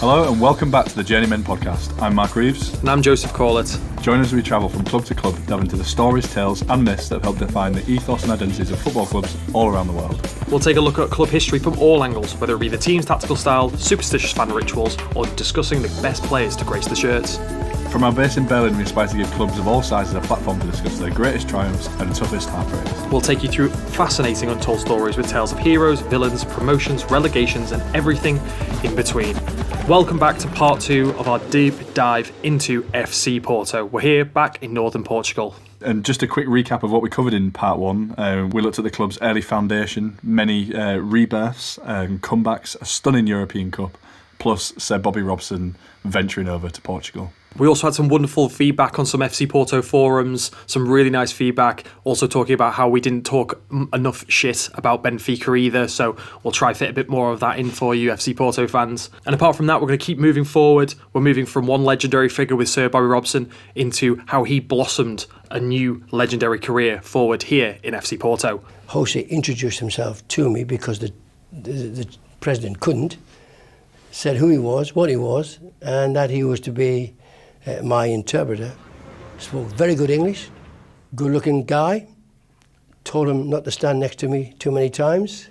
Hello and welcome back to the Journeymen podcast. I'm Mark Reeves. And I'm Joseph Corlett. Join us as we travel from club to club, delve into the stories, tales and myths that help define the ethos and identities of football clubs all around the world. We'll take a look at club history from all angles, whether it be the team's tactical style, superstitious fan rituals, or discussing the best players to grace the shirts. From our base in Berlin, we aspire to give clubs of all sizes a platform to discuss their greatest triumphs and toughest heartbreaks. We'll take you through fascinating untold stories with tales of heroes, villains, promotions, relegations, and everything in between. Welcome back to part 2 of our deep dive into FC Porto. We're here back in northern Portugal. And just a quick recap of what we covered in part 1. We looked at the club's early foundation, many rebirths and comebacks, a stunning European Cup, plus Sir Bobby Robson venturing over to Portugal. We also had some wonderful feedback on some FC Porto forums, some really nice feedback, also talking about how we didn't talk enough shit about Benfica either, so we'll try fit a bit more of that in for you FC Porto fans. And apart from that, we're going to keep moving forward. We're moving from one legendary figure with Sir Bobby Robson into how he blossomed a new legendary career forward here in FC Porto. Jośe introduced himself to me because the president couldn't, said who he was, what he was, and that he was to be my interpreter. Spoke very good English, good-looking guy. Told him not to stand next to me too many times,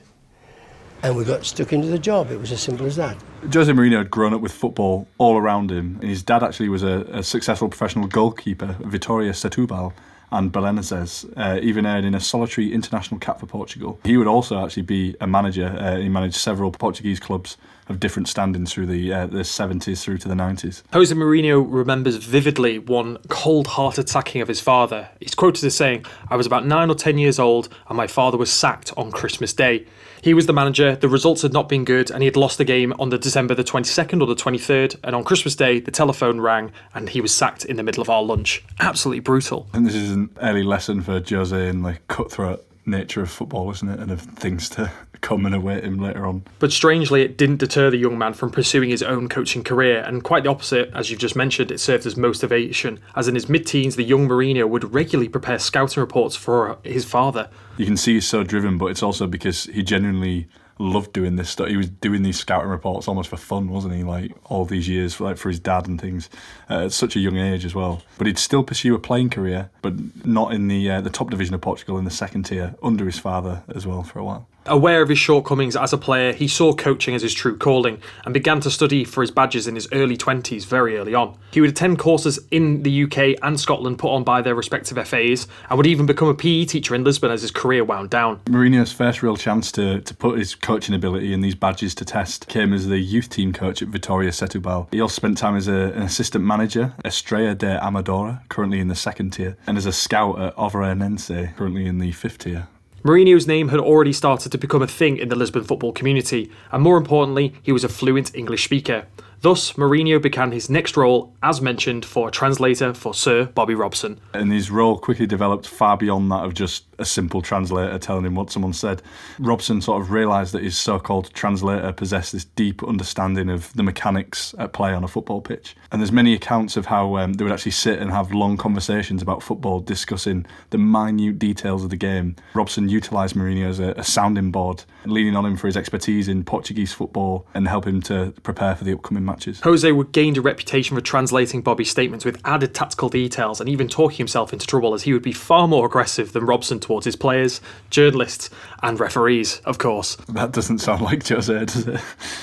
and we got stuck into the job. It was as simple as that. Jośe Mourinho had grown up with football all around him. His dad actually was a successful professional goalkeeper, Vitória Setúbal and Belenenses, even earning a solitary international cap for Portugal. He would also actually be a manager. He managed several Portuguese clubs of different standings through the 70s through to the 90s. Jose Mourinho remembers vividly one cold-hearted sacking of his father. He's quoted as saying, "I was about 9 or 10 years old and my father was sacked on Christmas Day. He was the manager, the results had not been good, and he had lost the game on the December the 22nd or the 23rd, and on Christmas Day the telephone rang and he was sacked in the middle of our lunch." Absolutely brutal. And this is an early lesson for Jośe in the cutthroat nature of football, isn't it, and of things to come and await him later on. But strangely, it didn't deter the young man from pursuing his own coaching career, and quite the opposite, as you've just mentioned, it served as motivation, as in his mid-teens the young Mourinho would regularly prepare scouting reports for his father. You can see he's so driven, but it's also because he genuinely loved doing this stuff. He was doing these scouting reports almost for fun, wasn't he? Like all these years, like for his dad and things, at such a young age as well. But he'd still pursue a playing career, but not in the top division of Portugal, in the second tier, under his father as well for a while. Aware of his shortcomings as a player, he saw coaching as his true calling and began to study for his badges in his early 20s very early on. He would attend courses in the UK and Scotland put on by their respective FAs and would even become a PE teacher in Lisbon as his career wound down. Mourinho's first real chance to put his coaching ability and these badges to test came as the youth team coach at Vitória Setúbal. He also spent time as an assistant manager, Estrela de Amadora, currently in the second tier, and as a scout at Ovarenense, currently in the fifth tier. Mourinho's name had already started to become a thing in the Lisbon football community, and more importantly, he was a fluent English speaker. Thus, Mourinho began his next role, as mentioned, for a translator for Sir Bobby Robson. And his role quickly developed far beyond that of just a simple translator telling him what someone said. Robson sort of realised that his so-called translator possessed this deep understanding of the mechanics at play on a football pitch. And there's many accounts of how they would actually sit and have long conversations about football, discussing the minute details of the game. Robson utilised Mourinho as a sounding board, leaning on him for his expertise in Portuguese football and help him to prepare for the upcoming matches. Jose would gain a reputation for translating Bobby's statements with added tactical details and even talking himself into trouble, as he would be far more aggressive than Robson towards his players, journalists and referees, of course. That doesn't sound like Jośe, does it?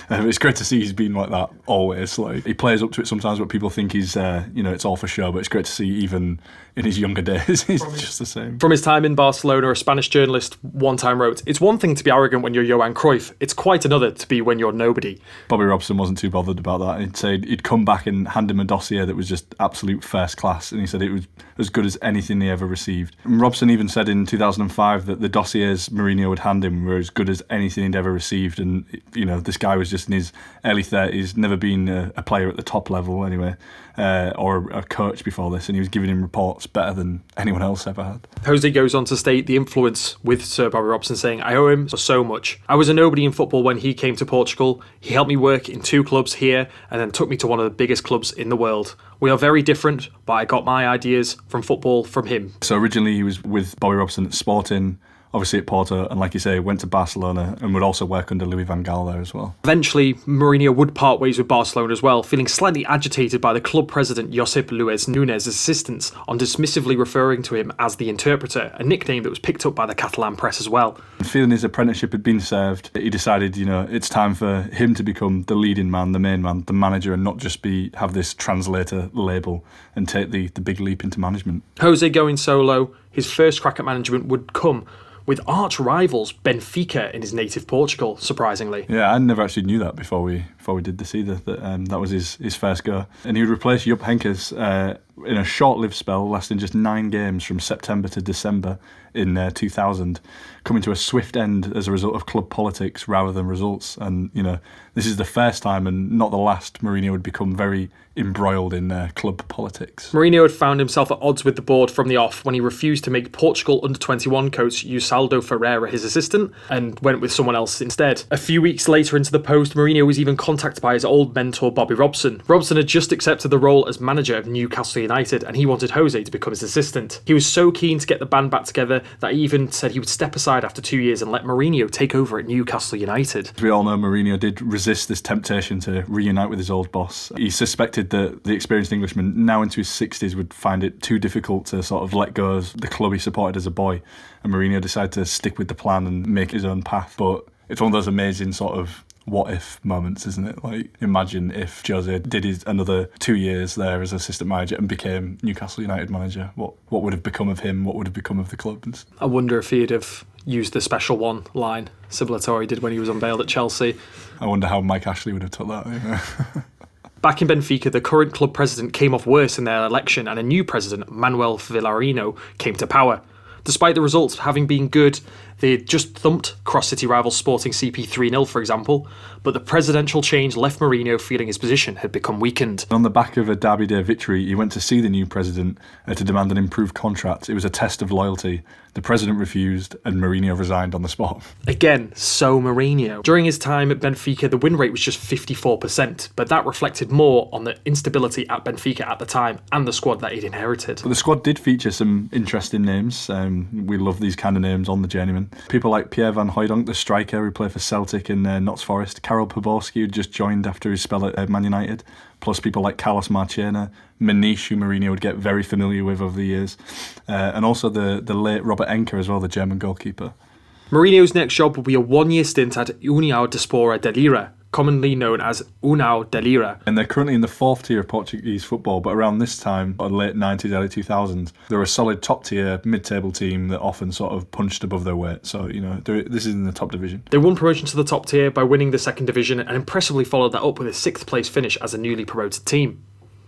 It's great to see he's been like that always. Like, he plays up to it sometimes, but people think he's, it's all for show, but it's great to see even in his younger days, he's just the same. From his time in Barcelona, a Spanish journalist one time wrote, "It's one thing to be arrogant when you're Johan Cruyff, it's quite another to be when you're nobody." Bobby Robson wasn't too bothered about that. He'd say he'd come back and hand him a dossier that was just absolute first class, and he said it was as good as anything he ever received. And Robson even said in 2005 that the dossiers Mourinho would hand him were as good as anything he'd ever received, and this guy was just in his early 30s, never been a player at the top level anyway, or a coach before this, and he was giving him reports better than anyone else ever had. Jose goes on to state the influence with Sir Bobby Robson, saying, "I owe him so much. I was a nobody in football when he came to Portugal. He helped me work in 2 clubs here and then took me to one of the biggest clubs in the world. We are very different, but I got my ideas from football from him." So originally he was with Bobby Robson at Sporting, obviously at Porto, and like you say, went to Barcelona and would also work under Louis van Gaal there as well. Eventually, Mourinho would part ways with Barcelona as well, feeling slightly agitated by the club president Josep Luis Núñez's insistence on dismissively referring to him as the interpreter, a nickname that was picked up by the Catalan press as well. Feeling his apprenticeship had been served, he decided, it's time for him to become the leading man, the main man, the manager, and not just have this translator label and take the big leap into management. Jose going solo, his first crack at management would come with arch rivals Benfica in his native Portugal, surprisingly. Yeah, I never actually knew that before we did this either, that was his first go. And he would replace Jupp Heynckes in a short-lived spell lasting just 9 games from September to December in 2000, coming to a swift end as a result of club politics rather than results. And, this is the first time and not the last Mourinho would become very embroiled in club politics. Mourinho had found himself at odds with the board from the off when he refused to make Portugal under-21 coach Usaldo Ferreira his assistant and went with someone else instead. A few weeks later into the post, Mourinho was even contacted by his old mentor Bobby Robson. Robson had just accepted the role as manager of Newcastle United and he wanted Jose to become his assistant. He was so keen to get the band back together that he even said he would step aside after 2 years and let Mourinho take over at Newcastle United. As we all know, Mourinho did resist this temptation to reunite with his old boss. He suspected that the experienced Englishman, now into his 60s, would find it too difficult to sort of let go of the club he supported as a boy, and Mourinho decided to stick with the plan and make his own path. But it's one of those amazing sort of what-if moments, isn't it? Like, imagine if Jose did another 2 years there as assistant manager and became Newcastle United manager. What would have become of him? What would have become of the club? I wonder if he'd have used the special one line, similar to how he did when he was unveiled at Chelsea. I wonder how Mike Ashley would have took that. Back in Benfica, the current club president came off worse in their election and a new president, Manuel Villarino, came to power. Despite the results having been good, they had just thumped cross-city rival Sporting CP 3-0, for example, but the presidential change left Mourinho feeling his position had become weakened. On the back of a Derby Day victory, he went to see the new president to demand an improved contract. It was a test of loyalty. The president refused and Mourinho resigned on the spot. Again, so Mourinho. During his time at Benfica, the win rate was just 54%, but that reflected more on the instability at Benfica at the time and the squad that he'd inherited. But the squad did feature some interesting names. We love these kind of names on the Journeymen. People like Pierre van Hooijdonk, the striker who played for Celtic and Notts Forest, Karel Poborski, who just joined after his spell at Man United, plus people like Carlos Marchena, Maniche, who Mourinho would get very familiar with over the years, and also the late Robert Enke as well, the German goalkeeper. Mourinho's next job will be a 1-year stint at União Desportiva de Lira, commonly known as União de Lira. And they're currently in the 4th tier of Portuguese football, but around this time, late 90s, early 2000s, they're a solid top tier, mid-table team that often sort of punched above their weight. So, this is in the top division. They won promotion to the top tier by winning the 2nd division and impressively followed that up with a 6th place finish as a newly promoted team.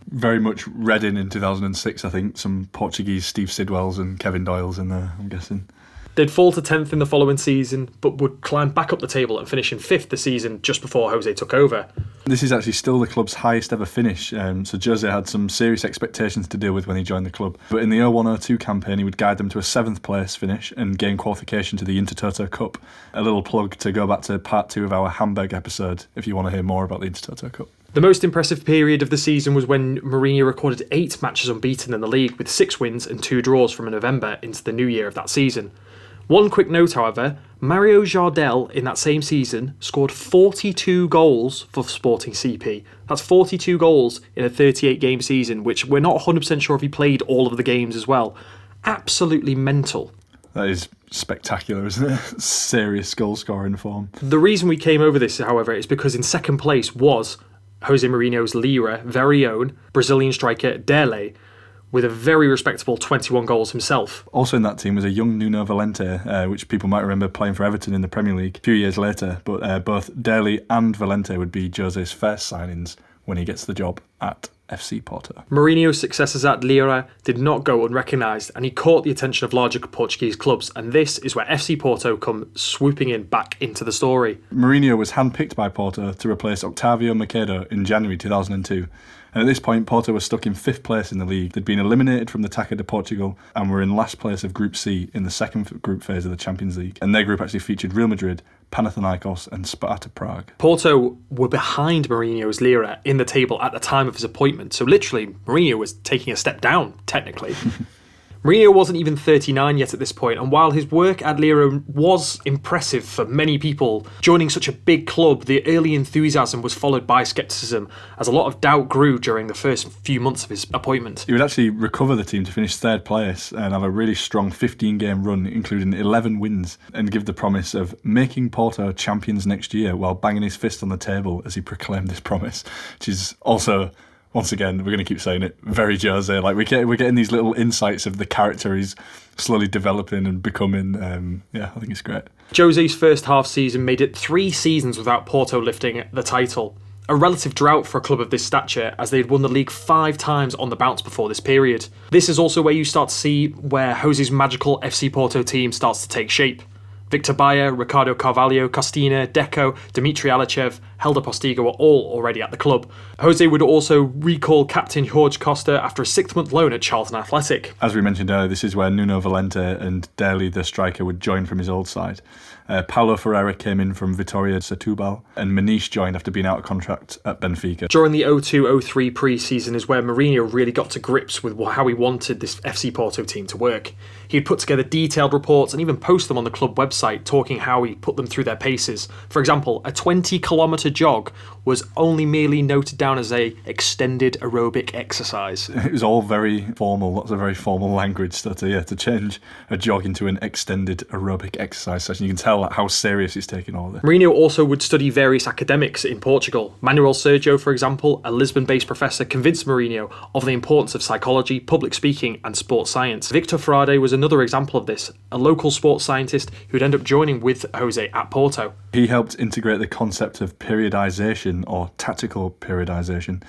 Very much Reading in 2006, I think. Some Portuguese Steve Sidwells and Kevin Doyles in there, I'm guessing. They'd fall to 10th in the following season, but would climb back up the table and finish in 5th the season just before Jose took over. This is actually still the club's highest ever finish, so Jose had some serious expectations to deal with when he joined the club. But in the 01-02 campaign, he would guide them to a 7th place finish and gain qualification to the Intertoto Cup. A little plug to go back to part 2 of our Hamburg episode if you want to hear more about the Intertoto Cup. The most impressive period of the season was when Mourinho recorded 8 matches unbeaten in the league with 6 wins and 2 draws from November into the new year of that season. One quick note, however, Mario Jardel in that same season scored 42 goals for Sporting CP. That's 42 goals in a 38-game season, which we're not 100% sure if he played all of the games as well. Absolutely mental. That is spectacular, isn't it? Serious goal-scoring form. The reason we came over this, however, is because in second place was Jose Mourinho's Lira very own Brazilian striker Dele, with a very respectable 21 goals himself. Also in that team was a young Nuno Valente, which people might remember playing for Everton in the Premier League a few years later. But both Dele and Valente would be Jose's first signings when he gets the job at FC Porto. Mourinho's successes at Lira did not go unrecognised, and he caught the attention of larger Portuguese clubs, and this is where FC Porto come swooping in back into the story. Mourinho was handpicked by Porto to replace Octavio Macedo in January 2002. And at this point, Porto was stuck in 5th place in the league. They'd been eliminated from the Taça de Portugal and were in last place of Group C in the 2nd group phase of the Champions League. And their group actually featured Real Madrid, Panathinaikos and Sparta Prague. Porto were behind Mourinho's Lira in the table at the time of his appointment, so literally Mourinho was taking a step down, technically. Mourinho wasn't even 39 yet at this point, and while his work at Lyon was impressive for many people, joining such a big club, the early enthusiasm was followed by scepticism, as a lot of doubt grew during the first few months of his appointment. He would actually recover the team to finish third place and have a really strong 15-game run, including 11 wins, and give the promise of making Porto champions next year while banging his fist on the table as he proclaimed this promise, which is also... Once again, we're going to keep saying it, very Jośe. Like we're getting these little insights of the character he's slowly developing and becoming. I think it's great. José's first half season made it 3 seasons without Porto lifting the title. A relative drought for a club of this stature, as they'd won the league 5 times on the bounce before this period. This is also where you start to see where José's magical FC Porto team starts to take shape. Victor Bayer, Ricardo Carvalho, Costina, Deco, Dimitri Alichev, Helder Postiga were all already at the club. Jośe would also recall captain Jorge Costa after a 6-month loan at Charlton Athletic. As we mentioned earlier, this is where Nuno Valente and Daly, the striker, would join from his old side. Paulo Ferreira came in from Vitória Setúbal, and Maniche joined after being out of contract at Benfica. During the 02-03 pre-season is where Mourinho really got to grips with how he wanted this FC Porto team to work. He'd put together detailed reports and even post them on the club website, talking how he put them through their paces. For example, a 20-kilometre jog was only merely noted down as a extended aerobic exercise. It was all very formal, lots of very formal language. So to change a jog into an extended aerobic exercise session, you can tell how serious he's taking all of this. Mourinho also would study various academics in Portugal. Manuel Sergio, for example, a Lisbon-based professor, convinced Mourinho of the importance of psychology, public speaking and sports science. Victor Frade was another example of this, a local sports scientist who'd end up joining with Jośe at Porto. He helped integrate the concept of periodisation, or tactical periodisation,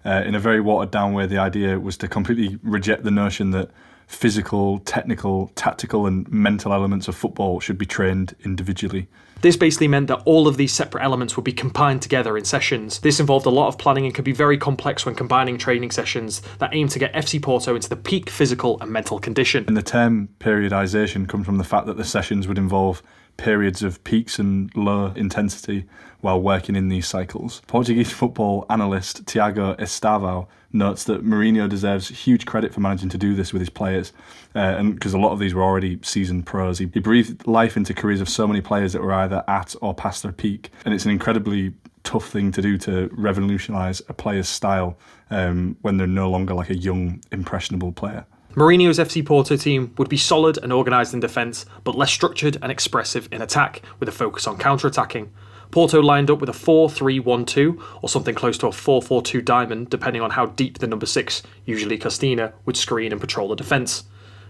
in a very watered-down way. The idea was to completely reject the notion that physical, technical, tactical and mental elements of football should be trained individually. This basically meant that all of these separate elements would be combined together in sessions. This involved a lot of planning and could be very complex when combining training sessions that aim to get FC Porto into the peak physical and mental condition. And the term periodisation comes from the fact that the sessions would involve periods of peaks and low intensity while working in these cycles. Portuguese football analyst Tiago Estevão notes that Mourinho deserves huge credit for managing to do this with his players, and because a lot of these were already seasoned pros. He breathed life into careers of so many players that were either at or past their peak, and it's an incredibly tough thing to do, to revolutionise a player's style when they're no longer like a young, impressionable player. Mourinho's FC Porto team would be solid and organised in defence, but less structured and expressive in attack, with a focus on counter-attacking. Porto lined up with a 4-3-1-2, or something close to a 4-4-2 diamond, depending on how deep the number 6, usually Costina, would screen and patrol the defence.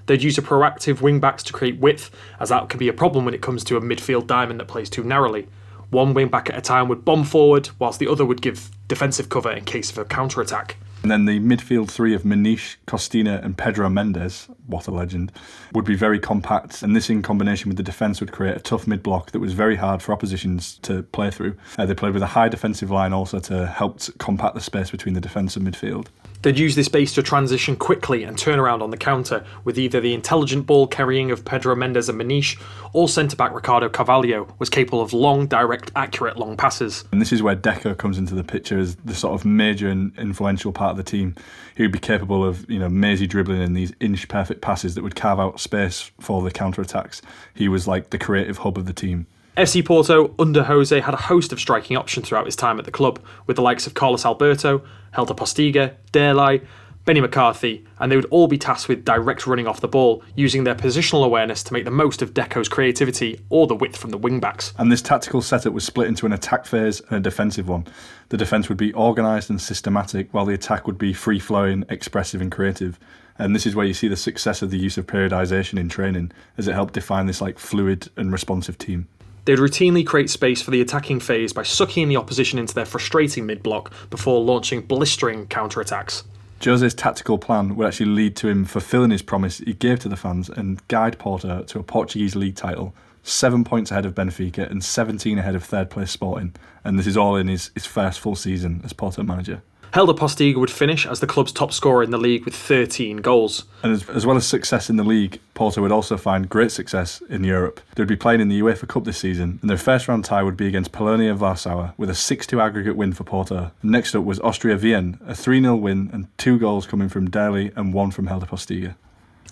They'd use a proactive wing-backs to create width, as that can be a problem when it comes to a midfield diamond that plays too narrowly. One wing-back at a time would bomb forward, whilst the other would give defensive cover in case of a counter-attack. And then the midfield three of Maniche, Costina and Pedro Mendes, what a legend, would be very compact, and this in combination with the defence would create a tough mid-block that was very hard for oppositions to play through. They played with a high defensive line also to help compact the space between the defence and midfield. They'd use this base to transition quickly and turn around on the counter, with either the intelligent ball carrying of Pedro Mendes and Maniche, or centre-back Ricardo Carvalho was capable of long, direct, accurate long passes. And this is where Deco comes into the picture as the sort of major and influential part of the team. He would be capable of, mazy dribbling in these inch-perfect passes that would carve out space for the counter-attacks. He was like the creative hub of the team. FC Porto, under Jośe, had a host of striking options throughout his time at the club, with the likes of Carlos Alberto, Helder Postiga, Daly, Benny Mccarthy, and they would all be tasked with direct running off the ball, using their positional awareness to make the most of Deco's creativity or the width from the wing-backs. And this tactical setup was split into an attack phase and a defensive one. The defence would be organised and systematic, while the attack would be free-flowing, expressive and creative. And this is where you see the success of the use of periodisation in training, as it helped define this fluid and responsive team. They'd routinely create space for the attacking phase by sucking the opposition into their frustrating mid-block before launching blistering counter-attacks. José's tactical plan would actually lead to him fulfilling his promise he gave to the fans and guide Porto to a Portuguese league title, 7 points ahead of Benfica and 17 ahead of third place Sporting. And this is all in his first full season as Porto manager. Helder Postiga would finish as the club's top scorer in the league with 13 goals. And as well as success in the league, Porto would also find great success in Europe. They'd be playing in the UEFA Cup this season, and their first round tie would be against Polonia Warsaw with a 6-2 aggregate win for Porto. Next up was Austria Vienna, a 3-0 win and 2 goals coming from Daly and 1 from Helder Postiga.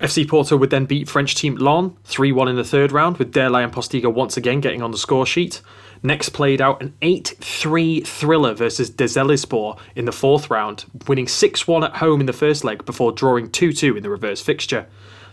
FC Porto would then beat French team Lyon 3-1 in the third round, with Derlei and Postiga once again getting on the score sheet. Next played out an 8-3 thriller versus Dezellispor in the fourth round, winning 6-1 at home in the first leg before drawing 2-2 in the reverse fixture.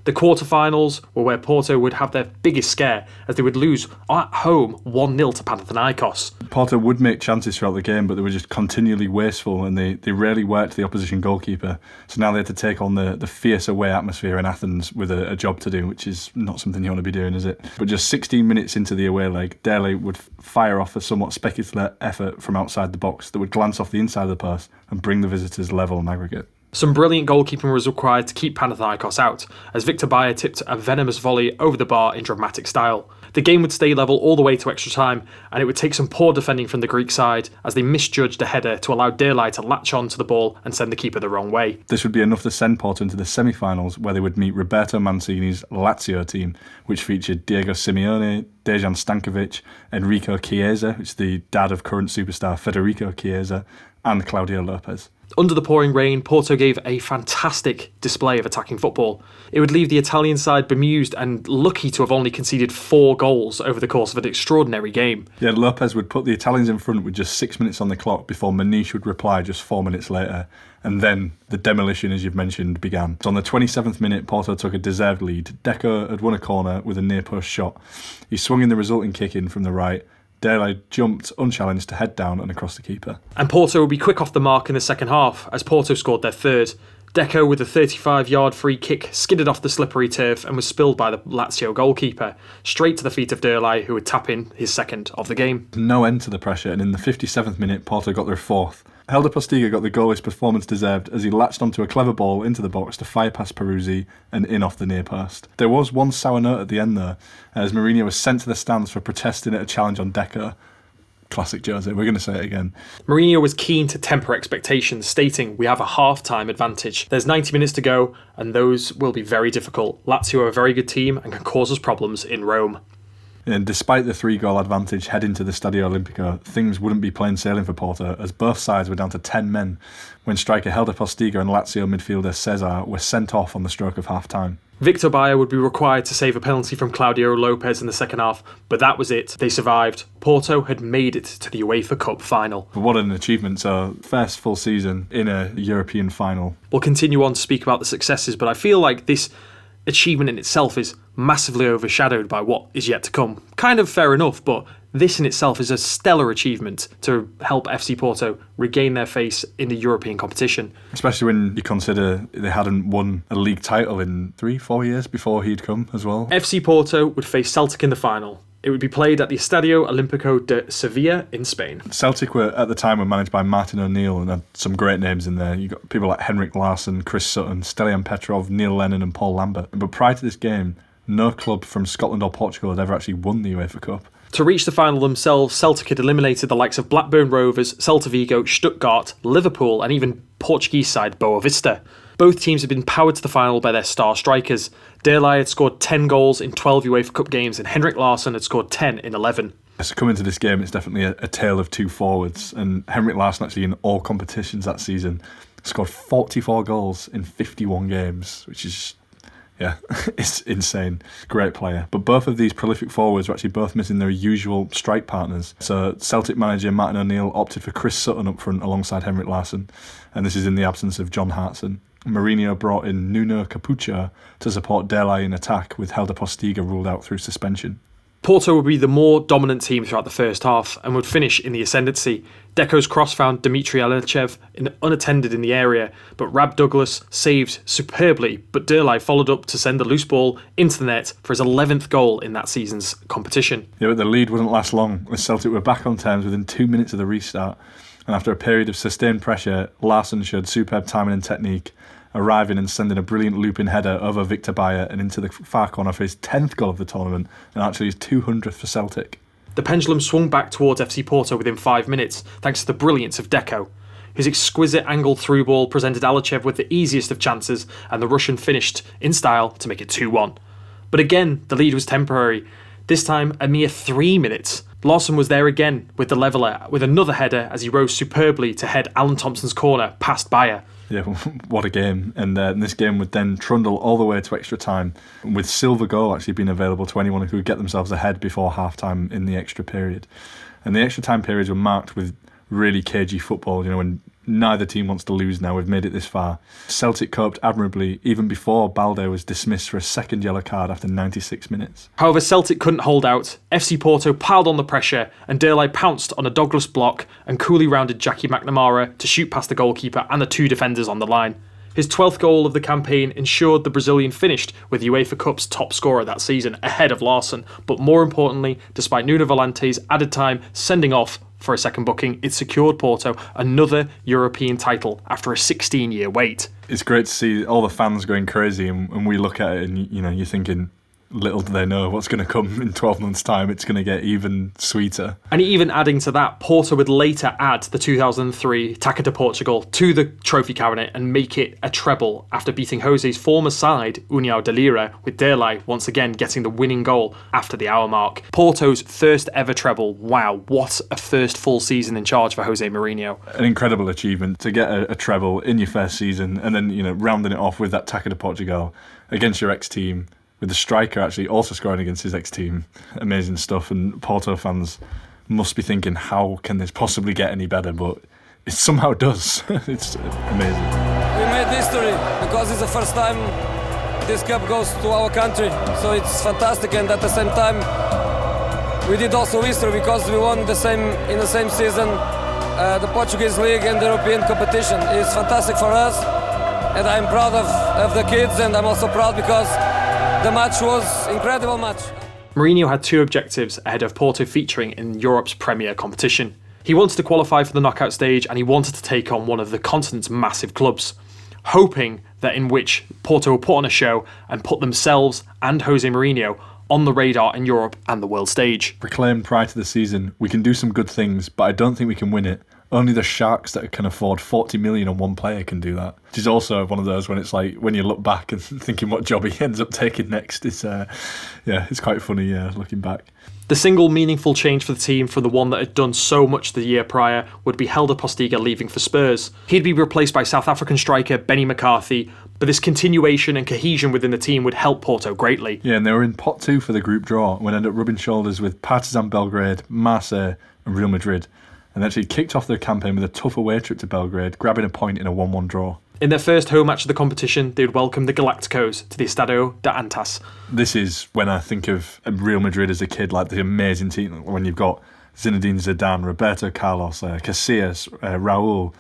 The quarterfinals were where Porto would have their biggest scare, as they would lose at home 1-0 to Panathinaikos. Porto would make chances throughout the game, but they were just continually wasteful, and they rarely worked the opposition goalkeeper. So now they had to take on the fierce away atmosphere in Athens with a job to do, which is not something you want to be doing, is it? But just 16 minutes into the away leg, Derlei would fire off a somewhat spectacular effort from outside the box that would glance off the inside of the post and bring the visitors level on aggregate. Some brilliant goalkeeping was required to keep Panathinaikos out, as Victor Bayer tipped a venomous volley over the bar in dramatic style. The game would stay level all the way to extra time, and it would take some poor defending from the Greek side as they misjudged a header to allow Derlei to latch on to the ball and send the keeper the wrong way. This would be enough to send Porto into the semi-finals, where they would meet Roberto Mancini's Lazio team, which featured Diego Simeone, Dejan Stankovic, Enrico Chiesa, which is the dad of current superstar Federico Chiesa, and Claudio Lopez. Under the pouring rain, Porto gave a fantastic display of attacking football. It would leave the Italian side bemused and lucky to have only conceded 4 goals over the course of an extraordinary game. Yeah, Lopez would put the Italians in front with just 6 minutes on the clock before Maniche would reply just 4 minutes later. And then the demolition, as you've mentioned, began. So on the 27th minute, Porto took a deserved lead. Deco had won a corner with a near-post shot. He swung in the resulting kick-in from the right. Derlei jumped unchallenged to head down and across the keeper. And Porto would be quick off the mark in the second half, as Porto scored their third. Deco, with a 35-yard free kick, skidded off the slippery turf and was spilled by the Lazio goalkeeper, straight to the feet of Derlei, who would tap in his second of the game. No end to the pressure, and in the 57th minute, Porto got their fourth. Helder Postiga got the goal his performance deserved as he latched onto a clever ball into the box to fire past Peruzzi and in off the near post. There was one sour note at the end though, as Mourinho was sent to the stands for protesting at a challenge on Deco. Classic Jośe, we're going to say it again. Mourinho was keen to temper expectations, stating, "We have a half-time advantage. There's 90 minutes to go, and those will be very difficult. Lazio are a very good team and can cause us problems in Rome." And despite the 3-goal advantage heading to the Stadio Olimpico, things wouldn't be plain sailing for Porto, as both sides were down to 10 men when striker Helder Postiga and Lazio midfielder Cesar were sent off on the stroke of half-time. Victor Bayer would be required to save a penalty from Claudio Lopez in the second half, but that was it. They survived. Porto had made it to the UEFA Cup final. But what an achievement. So, first full season in a European final. We'll continue on to speak about the successes, but I feel like this achievement in itself is massively overshadowed by what is yet to come. Kind of fair enough, but this in itself is a stellar achievement to help FC Porto regain their face in the European competition. Especially when you consider they hadn't won a league title in 3-4 years before he'd come as well. FC Porto would face Celtic in the final. It would be played at the Estádio Olímpico de Sevilla in Spain. Celtic were at the time managed by Martin O'Neill and had some great names in there. You got people like Henrik Larsson, Chris Sutton, Stelian Petrov, Neil Lennon and Paul Lambert. But prior to this game, no club from Scotland or Portugal had ever actually won the UEFA Cup. To reach the final themselves, Celtic had eliminated the likes of Blackburn Rovers, Celta Vigo, Stuttgart, Liverpool and even Portuguese side Boa Vista. Both teams had been powered to the final by their star strikers. Derlei had scored 10 goals in 12 UEFA Cup games and Henrik Larsson had scored 10 in 11. So coming to this game, it's definitely a tale of two forwards, and Henrik Larsson actually in all competitions that season scored 44 goals in 51 games, which is, yeah, it's insane. Great player. But both of these prolific forwards were actually both missing their usual strike partners. So Celtic manager Martin O'Neill opted for Chris Sutton up front alongside Henrik Larsson, and this is in the absence of John Hartson. Mourinho brought in Nuno Capucho to support Derlei in attack, with Helder Postiga ruled out through suspension. Porto would be the more dominant team throughout the first half and would finish in the ascendancy. Deco's cross found Dimitri Alichev unattended in the area, but Rab Douglas saved superbly, but Derlei followed up to send the loose ball into the net for his 11th goal in that season's competition. Yeah, but the lead wouldn't last long, as Celtic were back on terms within 2 minutes of the restart, and after a period of sustained pressure, Larsson showed superb timing and technique, arriving and sending a brilliant looping header over Victor Bayer and into the far corner for his 10th goal of the tournament and actually his 200th for Celtic. The pendulum swung back towards FC Porto within 5 minutes, thanks to the brilliance of Deco. His exquisite angled through ball presented Alichev with the easiest of chances, and the Russian finished in style to make it 2-1. But again, the lead was temporary. This time, a mere 3 minutes. Larsson was there again with the leveller, with another header as he rose superbly to head Alan Thompson's corner past Bayer. Yeah, what a game. And this game would then trundle all the way to extra time, with silver goal actually being available to anyone who would get themselves ahead before half-time in the extra period. And the extra time periods were marked with really cagey football, when neither team wants to lose now. We've made it this far. Celtic coped admirably even before Balde was dismissed for a second yellow card after 96 minutes. However, Celtic couldn't hold out. FC Porto piled on the pressure and Derlei pounced on a Douglas block and coolly rounded Jackie McNamara to shoot past the goalkeeper and the two defenders on the line. His 12th goal of the campaign ensured the Brazilian finished with UEFA Cup's top scorer that season, ahead of Larsson. But more importantly, despite Nuno Valente's added time sending off for a second booking, it secured Porto another European title after a 16-year wait. It's great to see all the fans going crazy, and we look at it and you're thinking, little do they know what's going to come in 12 months' time. It's going to get even sweeter. And even adding to that, Porto would later add the 2003 Taça de Portugal to the trophy cabinet and make it a treble after beating Jose's former side, União de Lira, with Derlei once again getting the winning goal after the hour mark. Porto's first ever treble. Wow, what a first full season in charge for Jośe Mourinho. An incredible achievement to get a treble in your first season, and then rounding it off with that Taça de Portugal against your ex-team, with the striker actually also scoring against his ex-team. Amazing stuff, and Porto fans must be thinking, how can this possibly get any better? But it somehow does. It's amazing. We made history because it's the first time this cup goes to our country, so it's fantastic. And at the same time, we did also history because we won in the same season the Portuguese league and the European competition. It's fantastic for us, and I'm proud of the kids, and I'm also proud because the match was incredible match. Mourinho had two objectives ahead of Porto featuring in Europe's premier competition. He wanted to qualify for the knockout stage, and he wanted to take on one of the continent's massive clubs, hoping that in which Porto would put on a show and put themselves and Jośe Mourinho on the radar in Europe and the world stage. Proclaimed prior to the season, we can do some good things, but I don't think we can win it. Only the Sharks that can afford 40 million on one player can do that. Which is also one of those when it's like, when you look back and thinking what job he ends up taking next, it's quite funny looking back. The single meaningful change for the team from the one that had done so much the year prior would be Helder Postiga leaving for Spurs. He'd be replaced by South African striker Benny Mccarthy, but this continuation and cohesion within the team would help Porto greatly. Yeah, and they were in pot 2 for the group draw when ended up rubbing shoulders with Partizan Belgrade, Marseille and Real Madrid, and actually kicked off their campaign with a tough away trip to Belgrade, grabbing a point in a 1-1 draw. In their first home match of the competition, they would welcome the Galacticos to the Estádio de Antas. This is when I think of Real Madrid as a kid, like the amazing team, when you've got Zinedine Zidane, Roberto Carlos, Casillas, Raúl,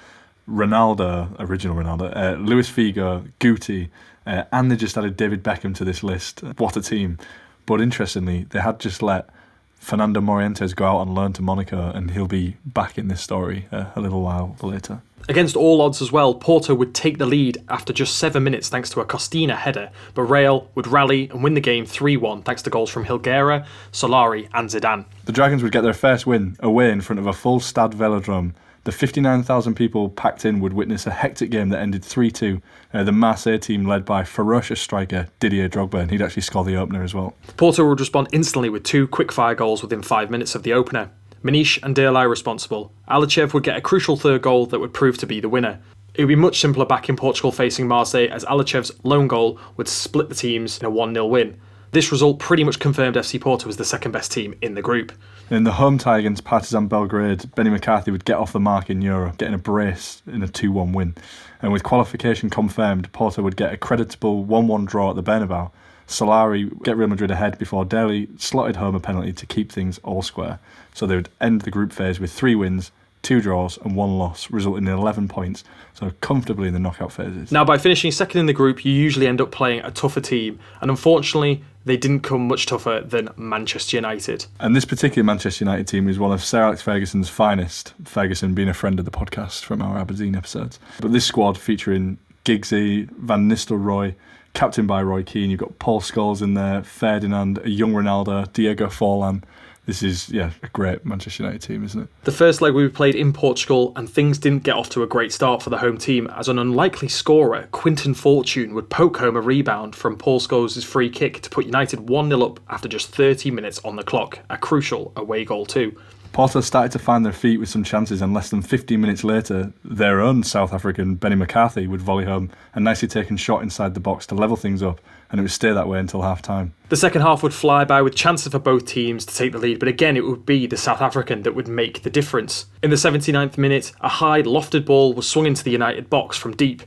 Ronaldo, original Ronaldo, Luis Figo, Guti, and they just added David Beckham to this list. What a team. But interestingly, they had just let Fernando Morientes go out on loan to Monaco, and he'll be back in this story a little while later. Against all odds as well, Porto would take the lead after just 7 minutes thanks to a Costina header, but Real would rally and win the game 3-1 thanks to goals from Hilguera, Solari and Zidane. The Dragons would get their first win away in front of a full Stade Velodrome. The 59,000 people packed in would witness a hectic game that ended 3-2. The Marseille team led by ferocious striker Didier Drogba, and he'd actually score the opener as well. Porto would respond instantly with 2 quick-fire goals within 5 minutes of the opener. Manish and Derlei responsible. Alichev would get a crucial third goal that would prove to be the winner. It would be much simpler back in Portugal facing Marseille, as Alichev's lone goal would split the teams in a 1-0 win. This result pretty much confirmed FC Porto as the second best team in the group. In the home tie against Partizan Belgrade, Benny Mccarthy would get off the mark in Europe, getting a brace in a 2-1 win. And with qualification confirmed, Porto would get a creditable 1-1 draw at the Bernabeu. Solari get Real Madrid ahead before Delhi slotted home a penalty to keep things all square. So they would end the group phase with 3 wins, 2 draws and 1 loss, resulting in 11 points, so comfortably in the knockout phases. Now, by finishing second in the group, you usually end up playing a tougher team, and unfortunately, they didn't come much tougher than Manchester United. And this particular Manchester United team is one of Sir Alex Ferguson's finest, Ferguson being a friend of the podcast from our Aberdeen episodes. But this squad featuring Giggsy, Van Nistelrooy, captained by Roy Keane, you've got Paul Scholes in there, Ferdinand, a young Ronaldo, Diego Forlan. This is, a great Manchester United team, isn't it? The first leg we played in Portugal, and things didn't get off to a great start for the home team, as an unlikely scorer, Quinton Fortune, would poke home a rebound from Paul Scholes' free kick to put United 1-0 up after just 30 minutes on the clock, a crucial away goal too. Porto started to find their feet with some chances, and less than 15 minutes later, their own South African, Benny Mccarthy, would volley home a nicely taken shot inside the box to level things up, and it would stay that way until half-time. The second half would fly by with chances for both teams to take the lead, but again it would be the South African that would make the difference. In the 79th minute, a high lofted ball was swung into the United box from deep.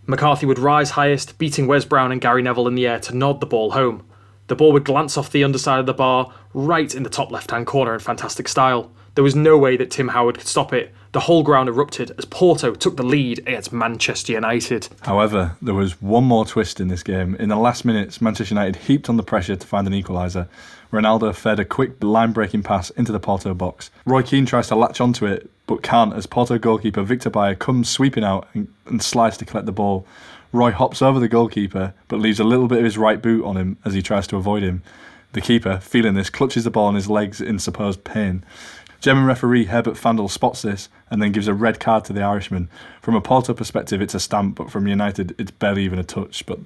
McCarthy would rise highest, beating Wes Brown and Gary Neville in the air to nod the ball home. The ball would glance off the underside of the bar, right in the top left-hand corner in fantastic style. There was no way that Tim Howard could stop it. The whole ground erupted as Porto took the lead against Manchester United. However, there was one more twist in this game. In the last minutes, Manchester United heaped on the pressure to find an equaliser. Ronaldo fed a quick line-breaking pass into the Porto box. Roy Keane tries to latch onto it, but can't, as Porto goalkeeper Victor Bayer comes sweeping out and slides to collect the ball. Roy hops over the goalkeeper, but leaves a little bit of his right boot on him as he tries to avoid him. The keeper, feeling this, clutches the ball on his legs in supposed pain. German referee Herbert Fandel spots this and then gives a red card to the Irishman. From a Porto perspective, it's a stamp, but from United, it's barely even a touch. But,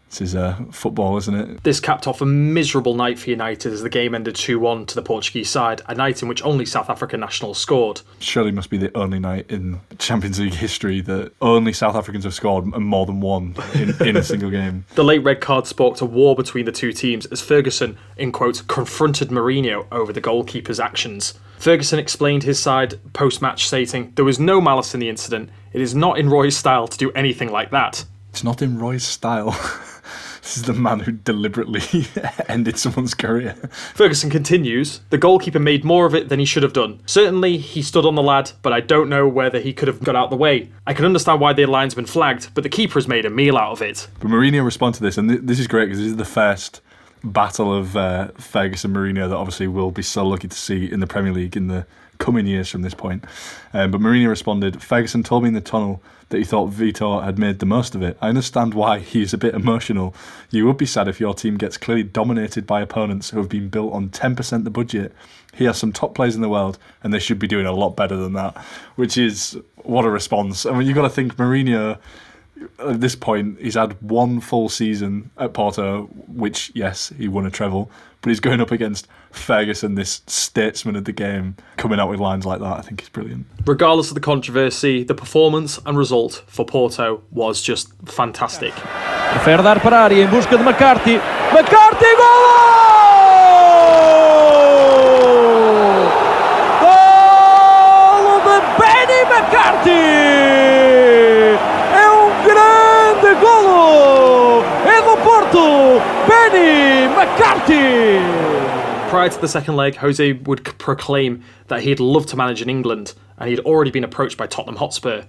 this is football, isn't it? This capped off a miserable night for United as the game ended 2-1 to the Portuguese side, a night in which only South African nationals scored. Surely must be the only night in Champions League history that only South Africans have scored more than one in a single game. The late red card sparked a war between the two teams as Ferguson, in quotes, confronted Mourinho over the goalkeeper's actions. Ferguson explained his side post-match, stating, "There was no malice in the incident. It is not in Roy's style to do anything like that." It's not in Roy's style. This is the man who deliberately ended someone's career. Ferguson continues, "The goalkeeper made more of it than he should have done. Certainly, he stood on the lad, but I don't know whether he could have got out the way. I can understand why the linesman flagged, but the keeper has made a meal out of it." But Mourinho responded to this, and this is great because this is the first battle of Ferguson Mourinho that obviously we'll be so lucky to see in the Premier League in the coming years from this point. But Mourinho responded, "Ferguson told me in the tunnel that he thought Vito had made the most of it. I understand why he's a bit emotional. You would be sad if your team gets clearly dominated by opponents who have been built on 10% the budget. He has some top players in the world and they should be doing a lot better than that." Which is, what a response. I mean, you've got to think Mourinho, at this point, he's had one full season at Porto, which, yes, he won a treble, but he's going up against Ferguson, this statesman of the game, coming out with lines like that. I think is brilliant. Regardless of the controversy, the performance and result for Porto was just fantastic. Prefere dar para a área em busca de Mccarthy. Mccarthy, golo! Golo de Benny Mccarthy! Golo! É do Porto! Benny Mccarthy! Prior to the second leg, Jose would proclaim that he'd love to manage in England, and he'd already been approached by Tottenham Hotspur,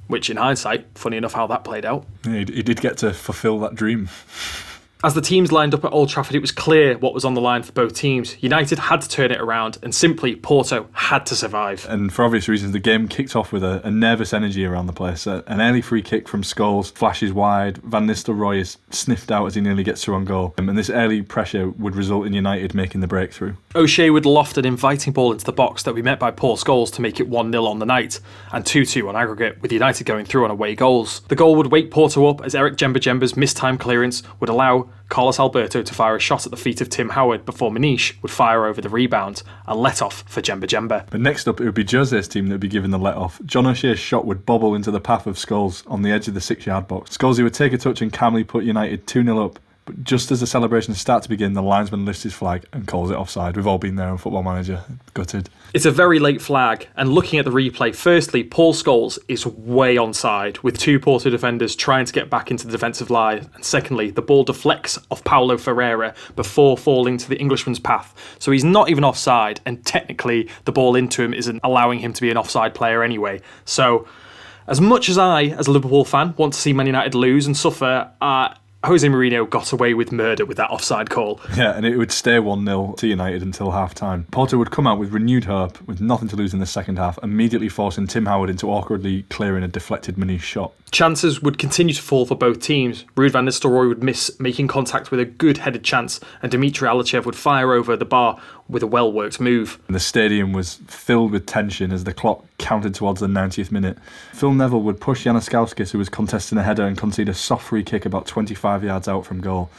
which in hindsight, funny enough how that played out. Yeah, he did get to fulfil that dream. As the teams lined up at Old Trafford, it was clear what was on the line for both teams. United had to turn it around, and simply Porto had to survive. And for obvious reasons, the game kicked off with a nervous energy around the place. An early free kick from Scholes flashes wide. Van Nistelrooy is sniffed out as he nearly gets through on goal. And this early pressure would result in United making the breakthrough. O'Shea would loft an inviting ball into the box that we met by Paul Scholes to make it 1-0 on the night, and 2-2 on aggregate, with United going through on away goals. The goal would wake Porto up as Eric Djemba-Djemba's mistimed clearance would allow Carlos Alberto to fire a shot at the feet of Tim Howard before Manish would fire over the rebound, a let-off for Djemba-Djemba. But next up, it would be Jose's team that would be given the let-off. John O'Shea's shot would bobble into the path of Scholes on the edge of the 6-yard box. Scholesy would take a touch and calmly put United 2-0 up. But just as the celebrations start to begin, the linesman lifts his flag and calls it offside. We've all been there on Football Manager. Gutted. It's a very late flag, and looking at the replay, firstly, Paul Scholes is way onside, with two Porto defenders trying to get back into the defensive line, and secondly, the ball deflects off Paulo Ferreira before falling to the Englishman's path. So he's not even offside, and technically the ball into him isn't allowing him to be an offside player anyway. So, as much as I, as a Liverpool fan, want to see Man United lose and suffer, Jose Mourinho got away with murder with that offside call. Yeah, and it would stay 1-0 to United until half-time. Porto would come out with renewed hope, with nothing to lose in the second half, immediately forcing Tim Howard into awkwardly clearing a deflected Manish shot. Chances would continue to fall for both teams. Ruud van Nistelrooy would miss making contact with a good headed chance, and Dimitri Alachev would fire over the bar with a well-worked move. And the stadium was filled with tension as the clock counted towards the 90th minute. Phil Neville would push Januszkowskis, who was contesting a header, and concede a soft free kick about 25 yards out from goal.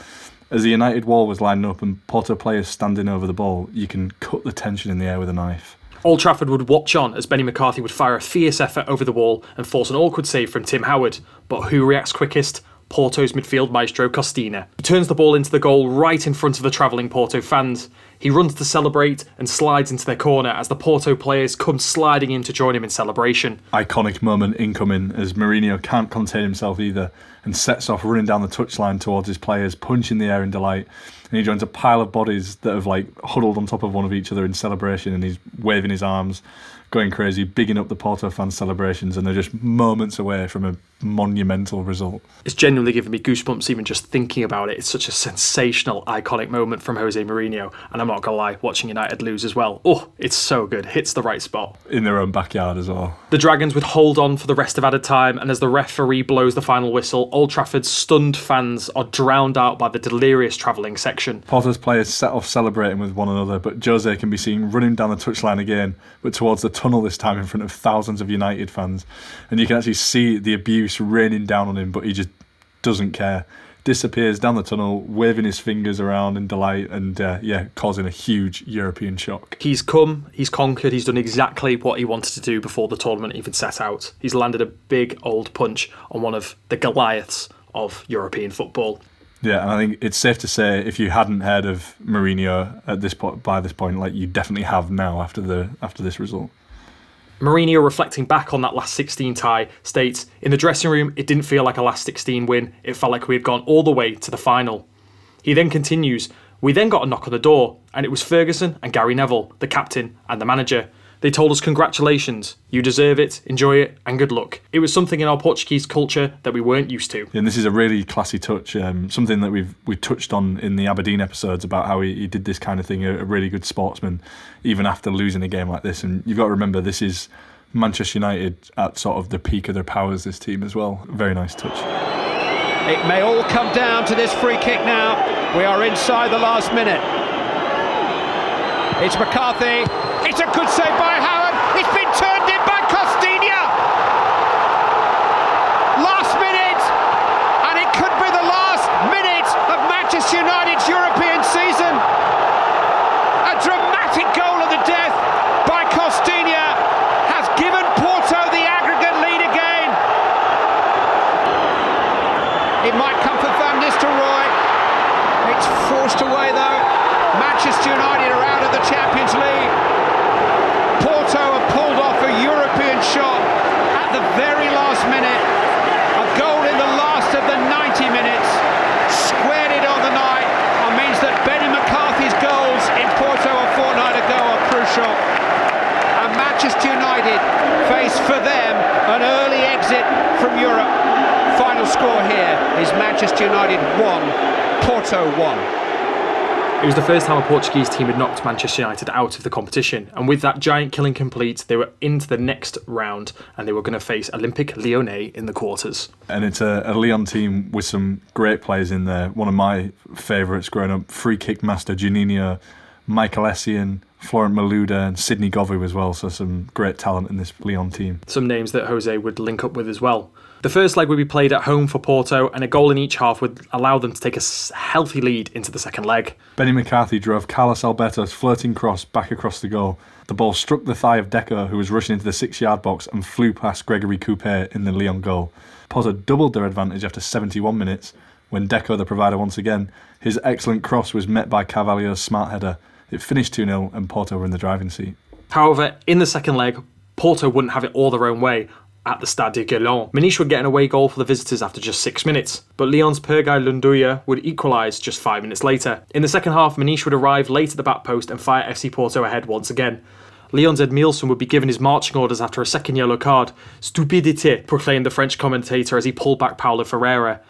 As the United wall was lining up and Porto players standing over the ball, you can cut the tension in the air with a knife. Old Trafford would watch on as Benny McCarthy would fire a fierce effort over the wall and force an awkward save from Tim Howard. But who reacts quickest? Porto's midfield maestro Costina. He turns the ball into the goal right in front of the travelling Porto fans. He runs to celebrate and slides into their corner as the Porto players come sliding in to join him in celebration. Iconic moment incoming as Mourinho can't contain himself either and sets off running down the touchline towards his players, punching the air in delight. And he joins a pile of bodies that have huddled on top of one of each other in celebration, and he's waving his arms, going crazy, bigging up the Porto fans' celebrations, and they're just moments away from a monumental result. It's genuinely giving me goosebumps even just thinking about it. It's such a sensational, iconic moment from Jośe Mourinho, and I'm not gonna lie, watching United lose as well. Oh, it's so good. Hits the right spot. In their own backyard as well. The Dragons would hold on for the rest of added time, and as the referee blows the final whistle, Old Trafford's stunned fans are drowned out by the delirious travelling section. Porto's players set off celebrating with one another, but Jośe can be seen running down the touchline again, but towards the tunnel this time in front of thousands of United fans. And you can actually see the abuse raining down on him, but he just doesn't care. Disappears down the tunnel, waving his fingers around in delight and, causing a huge European shock. He's come, he's conquered, he's done exactly what he wanted to do before the tournament even set out. He's landed a big old punch on one of the Goliaths of European football. Yeah, and I think it's safe to say if you hadn't heard of Mourinho at this by this point, you definitely have now after this result. Mourinho, reflecting back on that last 16 tie, states, "In the dressing room, it didn't feel like a last 16 win. It felt like we had gone all the way to the final." He then continues, "We then got a knock on the door, and it was Ferguson and Gary Neville, the captain and the manager. They told us congratulations, you deserve it, enjoy it, and good luck. It was something in our Portuguese culture that we weren't used to." And this is a really classy touch, something that we touched on in the Aberdeen episodes about how he did this kind of thing, a really good sportsman, even after losing a game like this. And you've got to remember, this is Manchester United at sort of the peak of their powers, this team as well. Very nice touch. It may all come down to this free kick now. We are inside the last minute. It's McCarthy. It's a good save by Howard. It's been turned in by Costinha. Last minute, and it could be the last minute of Manchester United's European season. A dramatic goal of the death by Costinha has given Porto the aggregate lead again. It might come for Van Nistelrooy. It's forced away though. Manchester United are out of the Champions League. Porto have pulled off a European shot at the very last minute. A goal in the last of the 90 minutes. Squared it on the night and means that Benny McCarthy's goals in Porto a fortnight ago are crucial. And Manchester United face for them an early exit from Europe. Final score here is Manchester United 1, Porto 1. It was the first time a Portuguese team had knocked Manchester United out of the competition, and with that giant killing complete, they were into the next round and they were going to face Olympique Lyonnais in the quarters. And it's a Lyon team with some great players in there. One of my favourites growing up, free kick master Juninho, Michael Essien, Florent Malouda and Sidney Govou as well, so some great talent in this Lyon team. Some names that Jose would link up with as well. The first leg would be played at home for Porto, and a goal in each half would allow them to take a healthy lead into the second leg. Benny McCarthy drove Carlos Alberto's flirting cross back across the goal. The ball struck the thigh of Deco, who was rushing into the 6-yard box, and flew past Gregory Coupé in the Lyon goal. Porto doubled their advantage after 71 minutes, when Deco, the provider once again, his excellent cross was met by Carvalho's smart header. It finished 2-0 and Porto were in the driving seat. However, in the second leg, Porto wouldn't have it all their own way. At the Estádio Dragão, Maniche would get an away goal for the visitors after just 6 minutes, but Lyon's Pergay Lunduya would equalise just 5 minutes later. In the second half, Maniche would arrive late at the back post and fire FC Porto ahead once again. Lyon's Eva Nilsson would be given his marching orders after a second yellow card. Stupidité, proclaimed the French commentator as he pulled back Paulo Ferreira.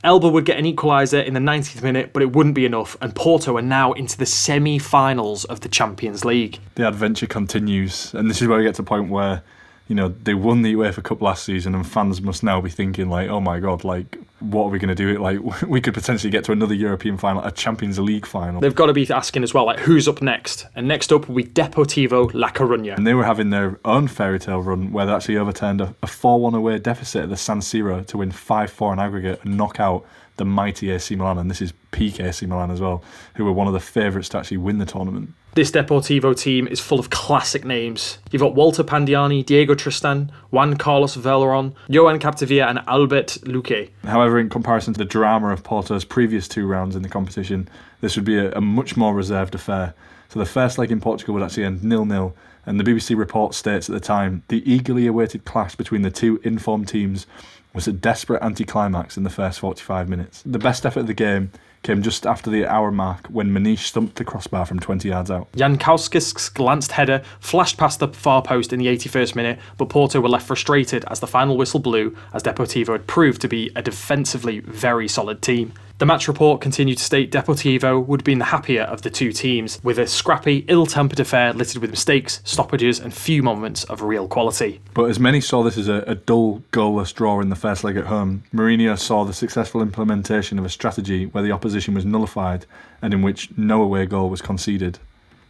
Elba would get an equaliser in the 90th minute, but it wouldn't be enough, and Porto are now into the semi-finals of the Champions League. The adventure continues, and this is where we get to the point where, you know, they won the UEFA Cup last season and fans must now be thinking, like, oh my God, like, what are we going to do? Like, we could potentially get to another European final, a Champions League final. They've got to be asking as well, like, who's up next? And next up will be Deportivo La Coruña. And they were having their own fairy tale run where they actually overturned a 4-1 away deficit at the San Siro to win 5-4 in aggregate and knock out the mighty AC Milan, and this is peak AC Milan as well, who were one of the favourites to actually win the tournament. This Deportivo team is full of classic names. You've got Walter Pandiani, Diego Tristan, Juan Carlos Veleron, Joan Capdevila and Albert Luque. However, in comparison to the drama of Porto's previous 2 rounds in the competition, this would be a much more reserved affair. So the first leg in Portugal would actually end 0-0, and the BBC report states at the time, the eagerly awaited clash between the 2 informed teams was a desperate anticlimax in the first 45 minutes. The best effort of the game came just after the hour mark when Manish stumped the crossbar from 20 yards out. Jankowski's glanced header flashed past the far post in the 81st minute, but Porto were left frustrated as the final whistle blew, as Deportivo had proved to be a defensively very solid team. The match report continued to state Deportivo would have been the happier of the 2 teams, with a scrappy, ill-tempered affair littered with mistakes, stoppages and few moments of real quality. But as many saw this as a dull, goalless draw in the first leg at home, Mourinho saw the successful implementation of a strategy where the opposition was nullified and in which no away goal was conceded.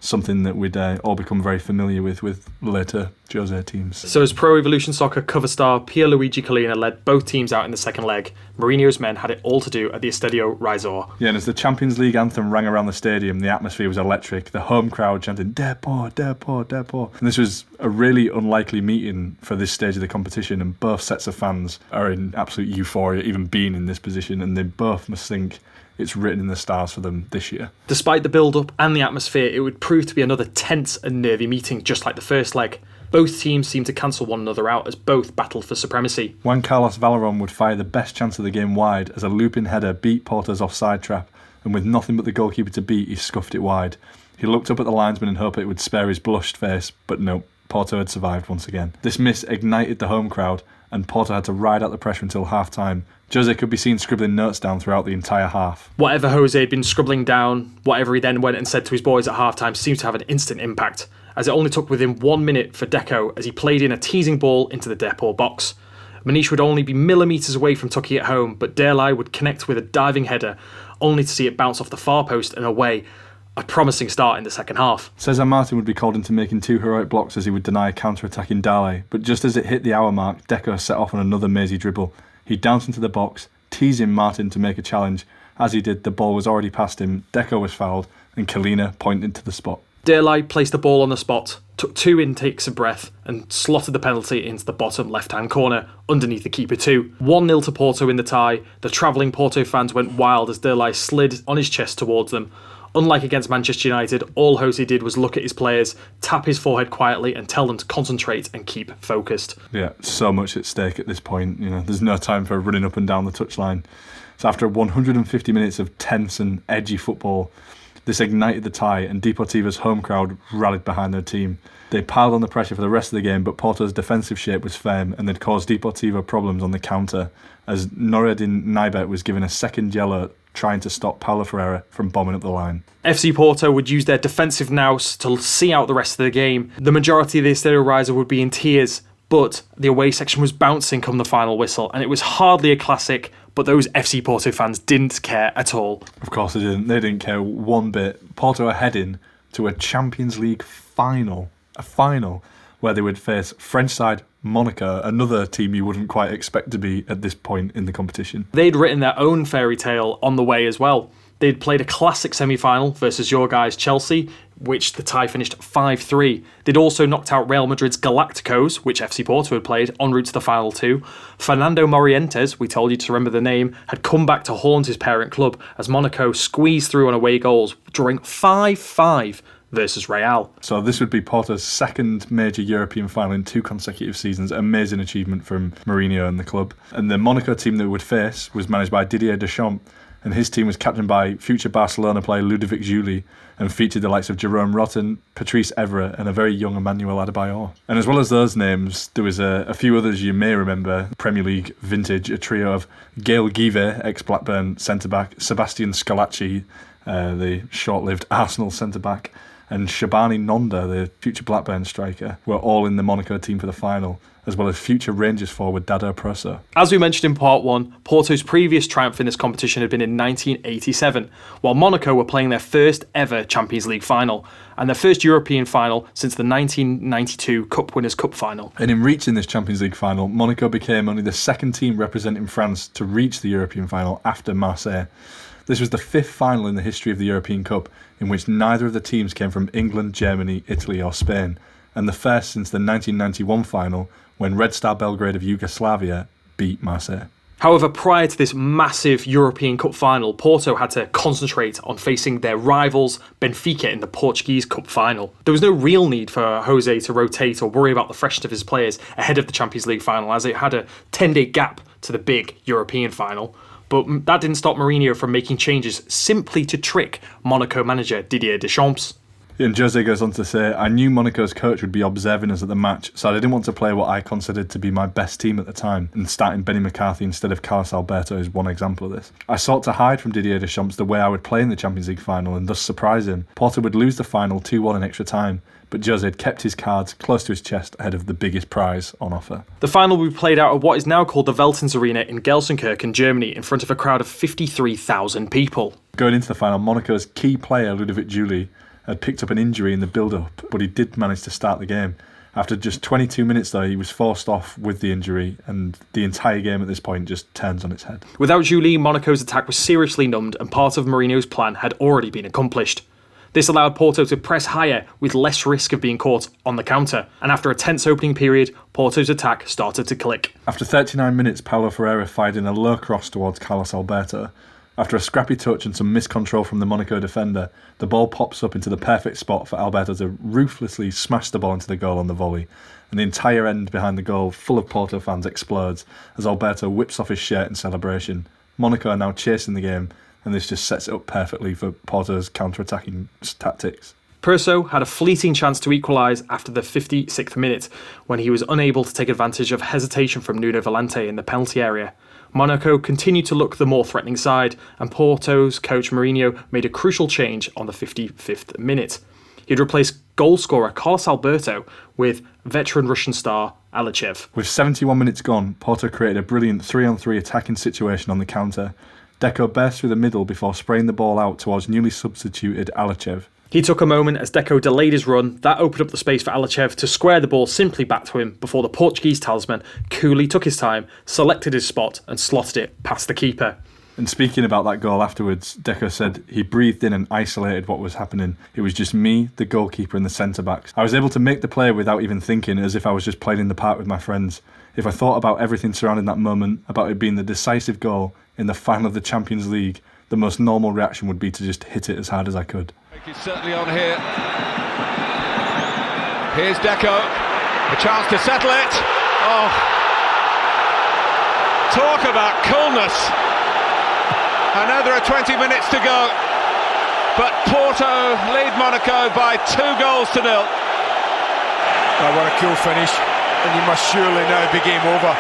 Something that we'd all become very familiar with later Jośe teams. So as Pro Evolution Soccer cover star Pierluigi Collina led both teams out in the second leg, Mourinho's men had it all to do at the Estádio Riazor. Yeah, and as the Champions League anthem rang around the stadium, the atmosphere was electric. The home crowd chanting, Depor, Depor, Depor. And this was a really unlikely meeting for this stage of the competition, and both sets of fans are in absolute euphoria, even being in this position, and they both must think it's written in the stars for them this year. Despite the build-up and the atmosphere, it would prove to be another tense and nervy meeting, just like the first leg. Both teams seemed to cancel one another out as both battled for supremacy. Juan Carlos Veleron would fire the best chance of the game wide as a looping header beat Porto's offside trap, and with nothing but the goalkeeper to beat, he scuffed it wide. He looked up at the linesman and hoped it would spare his blushed face, but no, Porto had survived once again. This miss ignited the home crowd, and Porto had to ride out the pressure until half-time. Jośe could be seen scribbling notes down throughout the entire half. Whatever Jose had been scribbling down, whatever he then went and said to his boys at half-time seemed to have an instant impact, as it only took within 1 minute for Deco as he played in a teasing ball into the Depor box. Manish would only be millimetres away from tucking it home, but Dele would connect with a diving header, only to see it bounce off the far post and away. A promising start in the second half. Cesar Martin would be called into making 2 heroic blocks as he would deny a counter-attacking Dele, but just as it hit the hour mark, Deco set off on another mazy dribble. He bounced into the box, teasing Martin to make a challenge. As he did, the ball was already past him, Deco was fouled, and Collina pointed to the spot. Dele placed the ball on the spot, took 2 intakes of breath, and slotted the penalty into the bottom left-hand corner, underneath the keeper too. 1-0 to Porto in the tie. The travelling Porto fans went wild as Dele slid on his chest towards them. Unlike against Manchester United, all Jose did was look at his players, tap his forehead quietly and tell them to concentrate and keep focused. Yeah, so much at stake at this point. There's no time for running up and down the touchline. So after 150 minutes of tense and edgy football, this ignited the tie and Deportivo's home crowd rallied behind their team. They piled on the pressure for the rest of the game, but Porto's defensive shape was firm and they'd caused Deportivo problems on the counter as Noureddin Naibet was given a second yellow trying to stop Paulo Ferreira from bombing up the line. FC Porto would use their defensive nous to see out the rest of the game. The majority of the Estádio Riazor would be in tears, but the away section was bouncing come the final whistle, and it was hardly a classic, but those FC Porto fans didn't care at all. Of course they didn't. They didn't care one bit. Porto are heading to a Champions League final. A final where they would face French side Monaco, another team you wouldn't quite expect to be at this point in the competition. They'd written their own fairy tale on the way as well. They'd played a classic semi-final versus your guys Chelsea, which the tie finished 5-3. They'd also knocked out Real Madrid's Galacticos, which FC Porto had played, en route to the final too. Fernando Morientes, we told you to remember the name, had come back to haunt his parent club as Monaco squeezed through on away goals, drawing 5-5 versus Real. So this would be Porto's second major European final in 2 consecutive seasons. Amazing achievement from Mourinho and the club. And the Monaco team that we would face was managed by Didier Deschamps, and his team was captained by future Barcelona player Ludovic Giuli and featured the likes of Jerome Rotten, Patrice Evra and a very young Emmanuel Adebayor. And as well as those names, there was a few others you may remember, Premier League vintage, a trio of Gaël Guivet, ex-Blackburn centre-back, Sebastian Scolacci, the short-lived Arsenal centre-back, and Shabani Nonda, the future Blackburn striker, were all in the Monaco team for the final, as well as future Rangers forward Dado Proso. As we mentioned in part 1, Porto's previous triumph in this competition had been in 1987, while Monaco were playing their first ever Champions League final, and their first European final since the 1992 Cup Winners' Cup final. And in reaching this Champions League final, Monaco became only the second team representing France to reach the European final after Marseille. This was the 5th final in the history of the European Cup in which neither of the teams came from England, Germany, Italy or Spain, and the first since the 1991 final when Red Star Belgrade of Yugoslavia beat Marseille. However, prior to this massive European Cup final, Porto had to concentrate on facing their rivals Benfica in the Portuguese Cup final. There was no real need for Jose to rotate or worry about the freshness of his players ahead of the Champions League final, as it had a 10-day gap to the big European final. But that didn't stop Mourinho from making changes simply to trick Monaco manager Didier Deschamps. And Jose goes on to say, I knew Monaco's coach would be observing us at the match, so I didn't want to play what I considered to be my best team at the time, and starting Benny McCarthy instead of Carlos Alberto is one example of this. I sought to hide from Didier Deschamps the way I would play in the Champions League final and thus surprise him. Porto would lose the final 2-1 in extra time, but Jose had kept his cards close to his chest ahead of the biggest prize on offer. The final will be played out at what is now called the Veltins Arena in Gelsenkirchen, Germany, in front of a crowd of 53,000 people. Going into the final, Monaco's key player, Ludovic Giuly, had picked up an injury in the build-up, but he did manage to start the game. After just 22 minutes, though, he was forced off with the injury, and the entire game at this point just turns on its head. Without Giuly, Monaco's attack was seriously numbed, and part of Mourinho's plan had already been accomplished. This allowed Porto to press higher with less risk of being caught on the counter, and after a tense opening period, Porto's attack started to click. After 39 minutes, Paulo Ferreira fired in a low cross towards Carlos Alberto. After a scrappy touch and some miscontrol from the Monaco defender, the ball pops up into the perfect spot for Alberto to ruthlessly smash the ball into the goal on the volley, and the entire end behind the goal, full of Porto fans, explodes as Alberto whips off his shirt in celebration. Monaco are now chasing the game, and this just sets it up perfectly for Porto's counter-attacking tactics. Proso had a fleeting chance to equalise after the 56th minute, when he was unable to take advantage of hesitation from Nuno Valente in the penalty area. Monaco continued to look the more threatening side, and Porto's coach Mourinho made a crucial change on the 55th minute. He'd replaced goalscorer Carlos Alberto with veteran Russian star Alichev. With 71 minutes gone, Porto created a brilliant 3-on-3 attacking situation on the counter. Deco burst through the middle before spraying the ball out towards newly substituted Alichev. He took a moment as Deco delayed his run. That opened up the space for Alichev to square the ball simply back to him before the Portuguese talisman coolly took his time, selected his spot and slotted it past the keeper. And speaking about that goal afterwards, Deco said he breathed in and isolated what was happening. It was just me, the goalkeeper and the centre-backs. I was able to make the play without even thinking, as if I was just playing in the park with my friends. If I thought about everything surrounding that moment, about it being the decisive goal in the final of the Champions League, the most normal reaction would be to just hit it as hard as I could. He's certainly on here. Here's Deco, a chance to settle it. Oh, talk about coolness. I know there are 20 minutes to go, but Porto lead Monaco by 2-0. Oh, what a cool finish, and you must surely now be game over.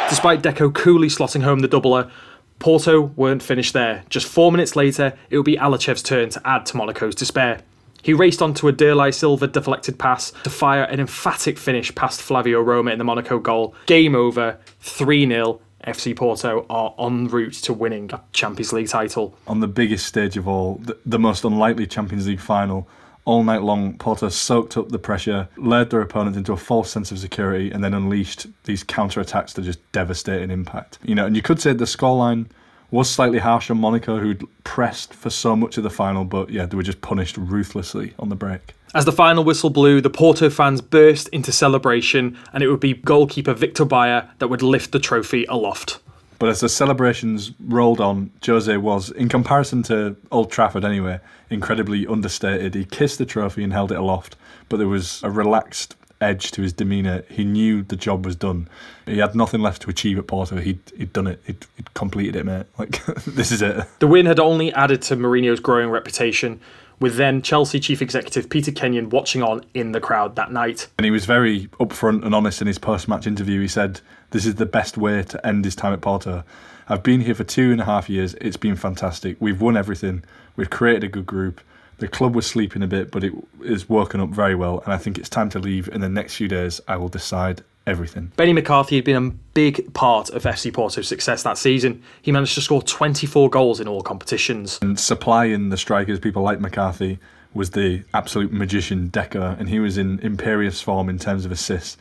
Despite Deco coolly slotting home the doubler, Porto weren't finished there. Just 4 minutes later, it would be Alichev's turn to add to Monaco's despair. He raced onto a Derlei Silva deflected pass to fire an emphatic finish past Flavio Roma in the Monaco goal. Game over, 3-0. FC Porto are en route to winning a Champions League title. On the biggest stage of all, the most unlikely Champions League final, all night long, Porto soaked up the pressure, lured their opponents into a false sense of security, and then unleashed these counter-attacks to just devastating impact. You know, and you could say the scoreline was slightly harsh on Monaco, who'd pressed for so much of the final, but yeah, they were just punished ruthlessly on the break. As the final whistle blew, the Porto fans burst into celebration, and it would be goalkeeper Victor Bayer that would lift the trophy aloft. But as the celebrations rolled on, Jose was, in comparison to Old Trafford anyway, incredibly understated. He kissed the trophy and held it aloft, but there was a relaxed edge to his demeanour. He knew the job was done. He had nothing left to achieve at Porto. He'd done it. He'd completed it, mate. Like, this is it. The win had only added to Mourinho's growing reputation, with then Chelsea chief executive Peter Kenyon watching on in the crowd that night. And he was very upfront and honest in his post-match interview. He said, "This is the best way to end his time at Porto. I've been here for 2.5 years. It's been fantastic. We've won everything. We've created a good group. The club was sleeping a bit, but it is woken up very well, and I think it's time to leave. In the next few days, I will decide everything. Benny Mccarthy had been a big part of FC Porto's success that season. He managed to score 24 goals in all competitions. And supplying the strikers, people like McCarthy, was the absolute magician Deco, and he was in imperious form in terms of assists.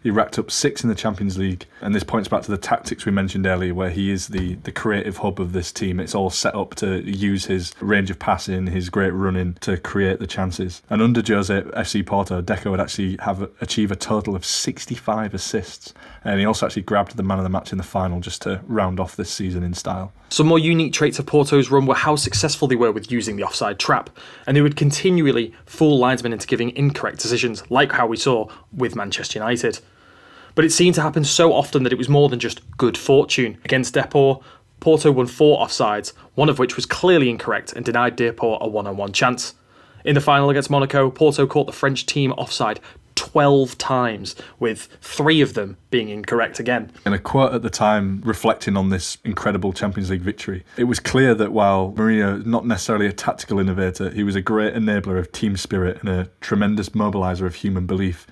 He racked up 6 in the Champions League, and this points back to the tactics we mentioned earlier, where he is the creative hub of this team. It's all set up to use his range of passing, his great running to create the chances. And under Jośe FC Porto, Deco would actually achieve a total of 65 assists, and he also actually grabbed the man of the match in the final just to round off this season in style. Some more unique traits of Porto's run were how successful they were with using the offside trap, and they would continually fool linesmen into giving incorrect decisions, like how we saw with Manchester United. But it seemed to happen so often that it was more than just good fortune. Against Depor, Porto won 4 offsides, one of which was clearly incorrect and denied Depor a 1-on-1 chance. In the final against Monaco, Porto caught the French team offside 12 times, with 3 of them being incorrect again. In a quote at the time, reflecting on this incredible Champions League victory, it was clear that while Mourinho, not necessarily a tactical innovator, he was a great enabler of team spirit and a tremendous mobiliser of human belief.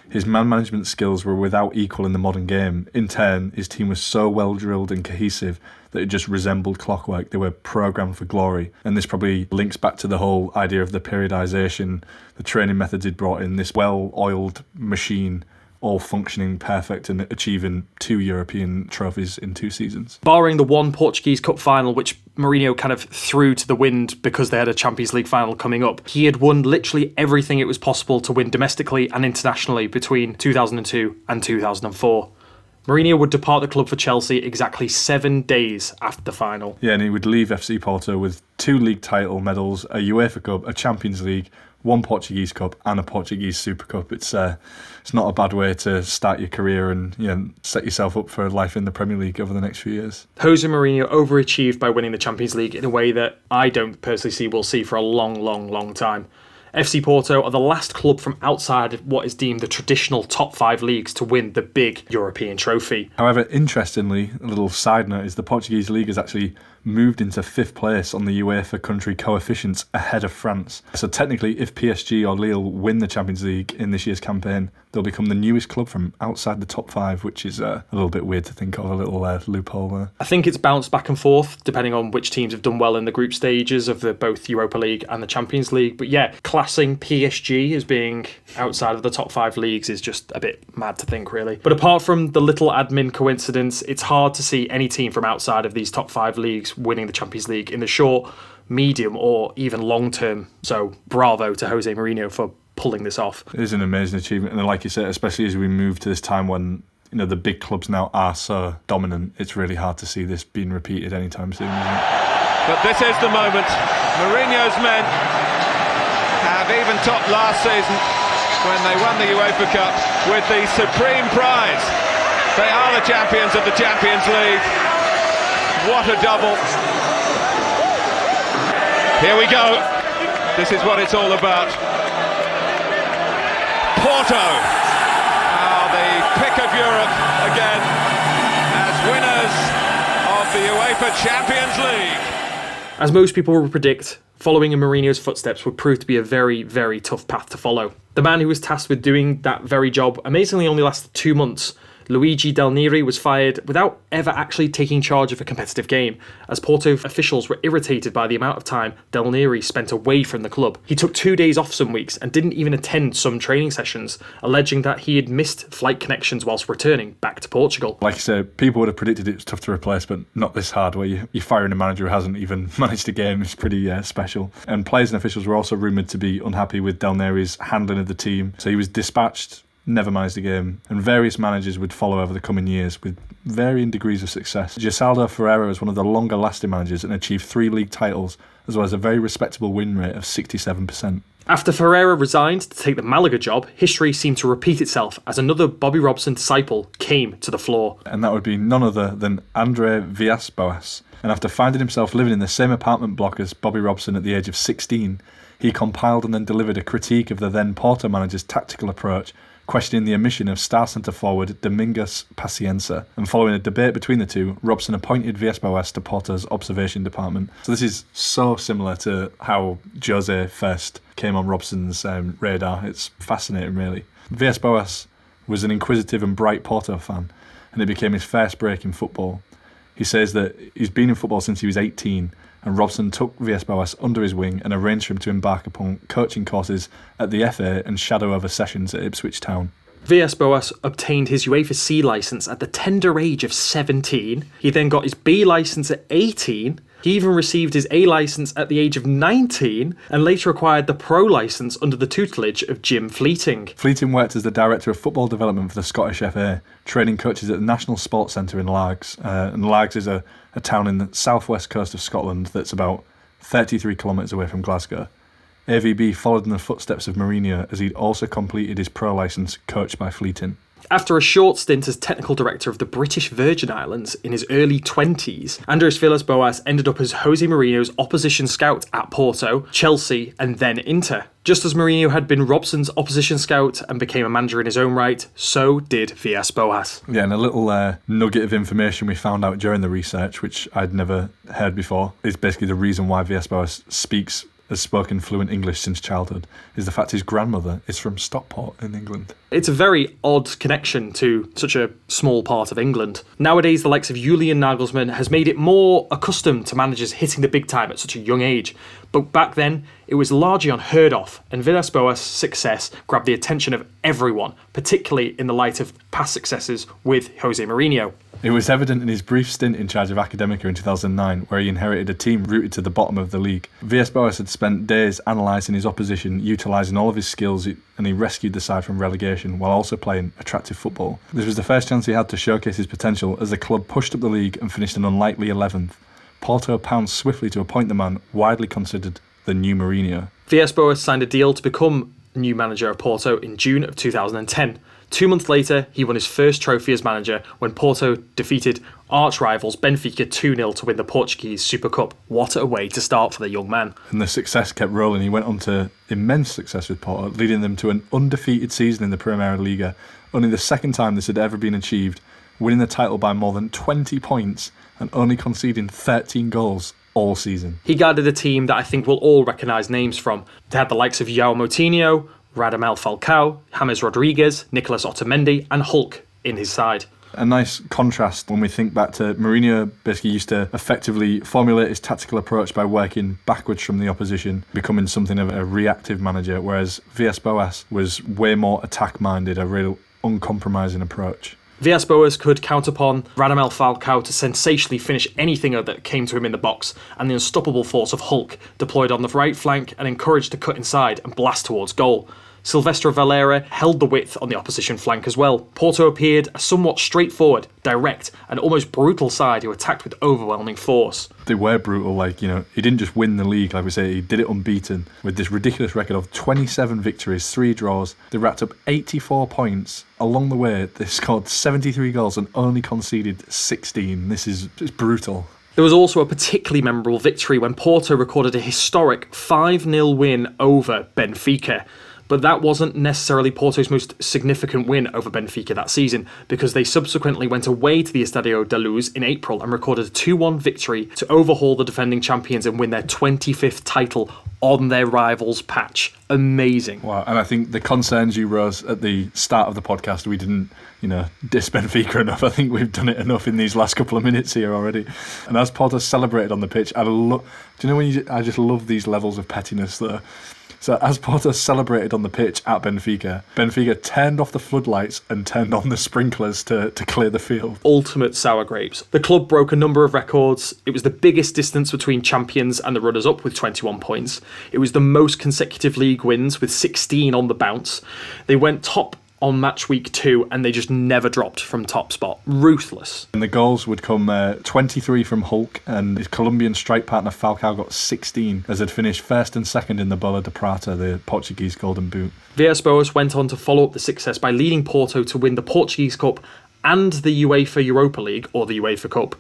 His man management skills were without equal in the modern game. In turn, his team was so well drilled and cohesive that it just resembled clockwork. They were programmed for glory. And this probably links back to the whole idea of the periodisation, the training methods he'd brought in, this well-oiled machine, all functioning perfect and achieving 2 European trophies in 2 seasons. Barring the one Portuguese Cup final, which Mourinho kind of threw to the wind because they had a Champions League final coming up, he had won literally everything it was possible to win domestically and internationally between 2002 and 2004. Mourinho would depart the club for Chelsea exactly 7 days after the final. Yeah, and he would leave FC Porto with 2 league title medals, a UEFA Cup, a Champions League, 1 Portuguese Cup and a Portuguese Super Cup. It's not a bad way to start your career and set yourself up for life in the Premier League over the next few years. Jose Mourinho overachieved by winning the Champions League in a way that I don't personally see we'll see for a long time. FC Porto are the last club from outside of what is deemed the traditional top 5 leagues to win the big European trophy. However, interestingly, a little side note is the Portuguese league has actually moved into 5th place on the UEFA country coefficients ahead of France. So technically, if PSG or Lille win the Champions League in this year's campaign, they'll become the newest club from outside the top 5, which is a little bit weird to think of, a little loophole there. I think it's bounced back and forth depending on which teams have done well in the group stages of the both Europa League and the Champions League. But yeah, classing PSG as being outside of the top 5 leagues is just a bit mad to think, really. But apart from the little admin coincidence, it's hard to see any team from outside of these top 5 leagues winning the Champions League in the short, medium or even long term. So bravo to Jose Mourinho for pulling this off. It is an amazing achievement, and like you said, especially as we move to this time when the big clubs now are so dominant, it's really hard to see this being repeated anytime soon, isn't it? But this is the moment. Mourinho's men have even topped last season when they won the UEFA Cup with the supreme prize. They are the champions of the Champions League. What a double. Here we go. This is what it's all about. Porto are the pick of Europe again as winners of the UEFA Champions League. As most people would predict, following in Mourinho's footsteps would prove to be a very, very tough path to follow. The man who was tasked with doing that very job amazingly only lasted 2 months. Luigi Del Neri was fired without ever actually taking charge of a competitive game, as Porto officials were irritated by the amount of time Del Neri spent away from the club. He took 2 days off some weeks and didn't even attend some training sessions, alleging that he had missed flight connections whilst returning back to Portugal. Like I said, people would have predicted it was tough to replace, but not this hard, where you're firing a manager who hasn't even managed a game. It's pretty special. And players and officials were also rumoured to be unhappy with Del Neri's handling of the team, so he was dispatched, never managed a game, and various managers would follow over the coming years with varying degrees of success. Gisaldo Ferreira was one of the longer lasting managers and achieved 3 league titles, as well as a very respectable win rate of 67%. After Ferreira resigned to take the Malaga job, history seemed to repeat itself as another Bobby Robson disciple came to the floor. And that would be none other than Andre Villas-Boas. And after finding himself living in the same apartment block as Bobby Robson at the age of 16, he compiled and then delivered a critique of the then Porto manager's tactical approach, questioning the omission of star centre-forward Domingos Pacienza. And following a debate between the two, Robson appointed Villas-Boas to Porto's observation department. So this is so similar to how Jośe first came on Robson's radar. It's fascinating, really. Villas-Boas was an inquisitive and bright Porto fan, and it became his first break in football. He says that he's been in football since he was 18, and Robson took Villas-Boas under his wing and arranged for him to embark upon coaching courses at the FA and shadow over sessions at Ipswich Town. Villas-Boas obtained his UEFA C licence at the tender age of 17. He then got his B licence at 18. He even received his A licence at the age of 19 and later acquired the Pro licence under the tutelage of Jim Fleeting. Fleeting worked as the Director of Football Development for the Scottish FA, training coaches at the National Sports Centre in Largs. And Largs is a town in the southwest coast of Scotland that's about 33 kilometres away from Glasgow. AVB followed in the footsteps of Mourinho as he'd also completed his Pro licence coached by Fleeting. After a short stint as technical director of the British Virgin Islands in his early 20s, Andrés Villas-Boas ended up as Jośe Mourinho's opposition scout at Porto, Chelsea and then Inter. Just as Mourinho had been Robson's opposition scout and became a manager in his own right, so did Villas-Boas. Yeah, and a little nugget of information we found out during the research, which I'd never heard before, is basically the reason why Villas-Boas has spoken fluent English since childhood, is the fact his grandmother is from Stockport in England. It's a very odd connection to such a small part of England. Nowadays, the likes of Julian Nagelsmann has made it more accustomed to managers hitting the big time at such a young age. But back then, it was largely unheard of, and Villas-Boas' success grabbed the attention of everyone, particularly in the light of past successes with Jośe Mourinho. It was evident in his brief stint in charge of Academica in 2009, where he inherited a team rooted to the bottom of the league. Villas-Boas had spent days analysing his opposition, utilising all of his skills, and he rescued the side from relegation while also playing attractive football. This was the first chance he had to showcase his potential as the club pushed up the league and finished an unlikely 11th. Porto pounced swiftly to appoint the man widely considered the new Mourinho. Villas-Boas signed a deal to become new manager of Porto in June of 2010. 2 months later, he won his first trophy as manager when Porto defeated arch-rivals Benfica 2-0 to win the Portuguese Super Cup. What a way to start for the young man. And the success kept rolling. He went on to immense success with Porto, leading them to an undefeated season in the Primeira Liga, only the second time this had ever been achieved, winning the title by more than 20 points and only conceding 13 goals all season. He guided a team that I think we'll all recognise names from. They had the likes of João Moutinho, Radamel Falcao, James Rodriguez, Nicolas Otamendi and Hulk in his side. A nice contrast when we think back to Mourinho basically used to effectively formulate his tactical approach by working backwards from the opposition, becoming something of a reactive manager, whereas Villas-Boas was way more attack-minded, a real uncompromising approach. Villas-Boas could count upon Radamel Falcao to sensationally finish anything that came to him in the box, and the unstoppable force of Hulk deployed on the right flank and encouraged to cut inside and blast towards goal. Silvestre Valera held the width on the opposition flank as well. Porto appeared a somewhat straightforward, direct and almost brutal side who attacked with overwhelming force. They were brutal, he didn't just win the league, like we say, he did it unbeaten with this ridiculous record of 27 victories, 3 draws. They racked up 84 points. Along the way, they scored 73 goals and only conceded 16. It's brutal. There was also a particularly memorable victory when Porto recorded a historic 5-0 win over Benfica. But that wasn't necessarily Porto's most significant win over Benfica that season, because they subsequently went away to the Estádio da Luz in April and recorded a 2-1 victory to overhaul the defending champions and win their 25th title on their rivals' patch. Amazing. Wow, and I think the concerns you rose at the start of the podcast, we didn't, diss Benfica enough. I think we've done it enough in these last couple of minutes here already. And as Porto celebrated on the pitch, I just love these levels of pettiness though. So as Porto celebrated on the pitch at Benfica turned off the floodlights and turned on the sprinklers to clear the field. Ultimate sour grapes. The club broke a number of records. It was the biggest distance between champions and the runners-up with 21 points. It was the most consecutive league wins with 16 on the bounce. They went top on match week 2 and they just never dropped from top spot. Ruthless. And the goals would come 23 from Hulk, and his Colombian strike partner Falcao got 16 as they'd finished first and second in the Bola de Prata, the Portuguese Golden Boot. Villas-Boas went on to follow up the success by leading Porto to win the Portuguese Cup and the UEFA Europa League, or the UEFA Cup,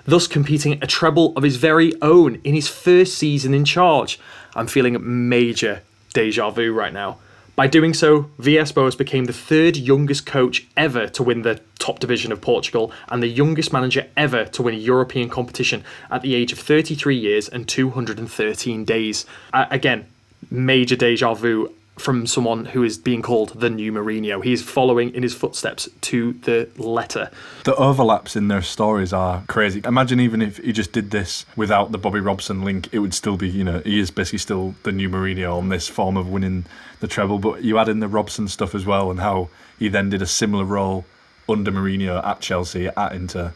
thus competing a treble of his very own in his first season in charge. I'm feeling major déjà vu right now. By doing so, Villas-Boas became the third youngest coach ever to win the top division of Portugal and the youngest manager ever to win a European competition at the age of 33 years and 213 days. Again, major deja vu from someone who is being called the new Mourinho. He is following in his footsteps to the letter. The overlaps in their stories are crazy. Imagine even if he just did this without the Bobby Robson link, it would still be, he is basically still the new Mourinho on this form of winning the treble. But you add in the Robson stuff as well and how he then did a similar role under Mourinho at Chelsea, at Inter.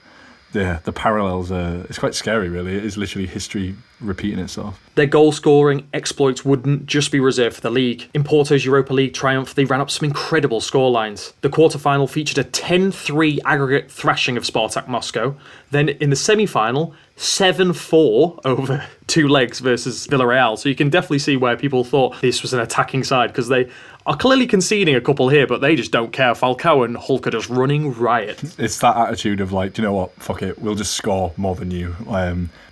The parallels it's quite scary, really. It is literally history repeating itself. Their goal-scoring exploits wouldn't just be reserved for the league. In Porto's Europa League triumph, they ran up some incredible scorelines. The quarter-final featured a 10-3 aggregate thrashing of Spartak Moscow. Then in the semi-final, 7-4 over 2 legs versus Villarreal. So you can definitely see where people thought this was an attacking side, because they are clearly conceding a couple here, but they just don't care. Falcao and Hulk are just running riot. It's that attitude of like, do you know what, fuck it, we'll just score more than you.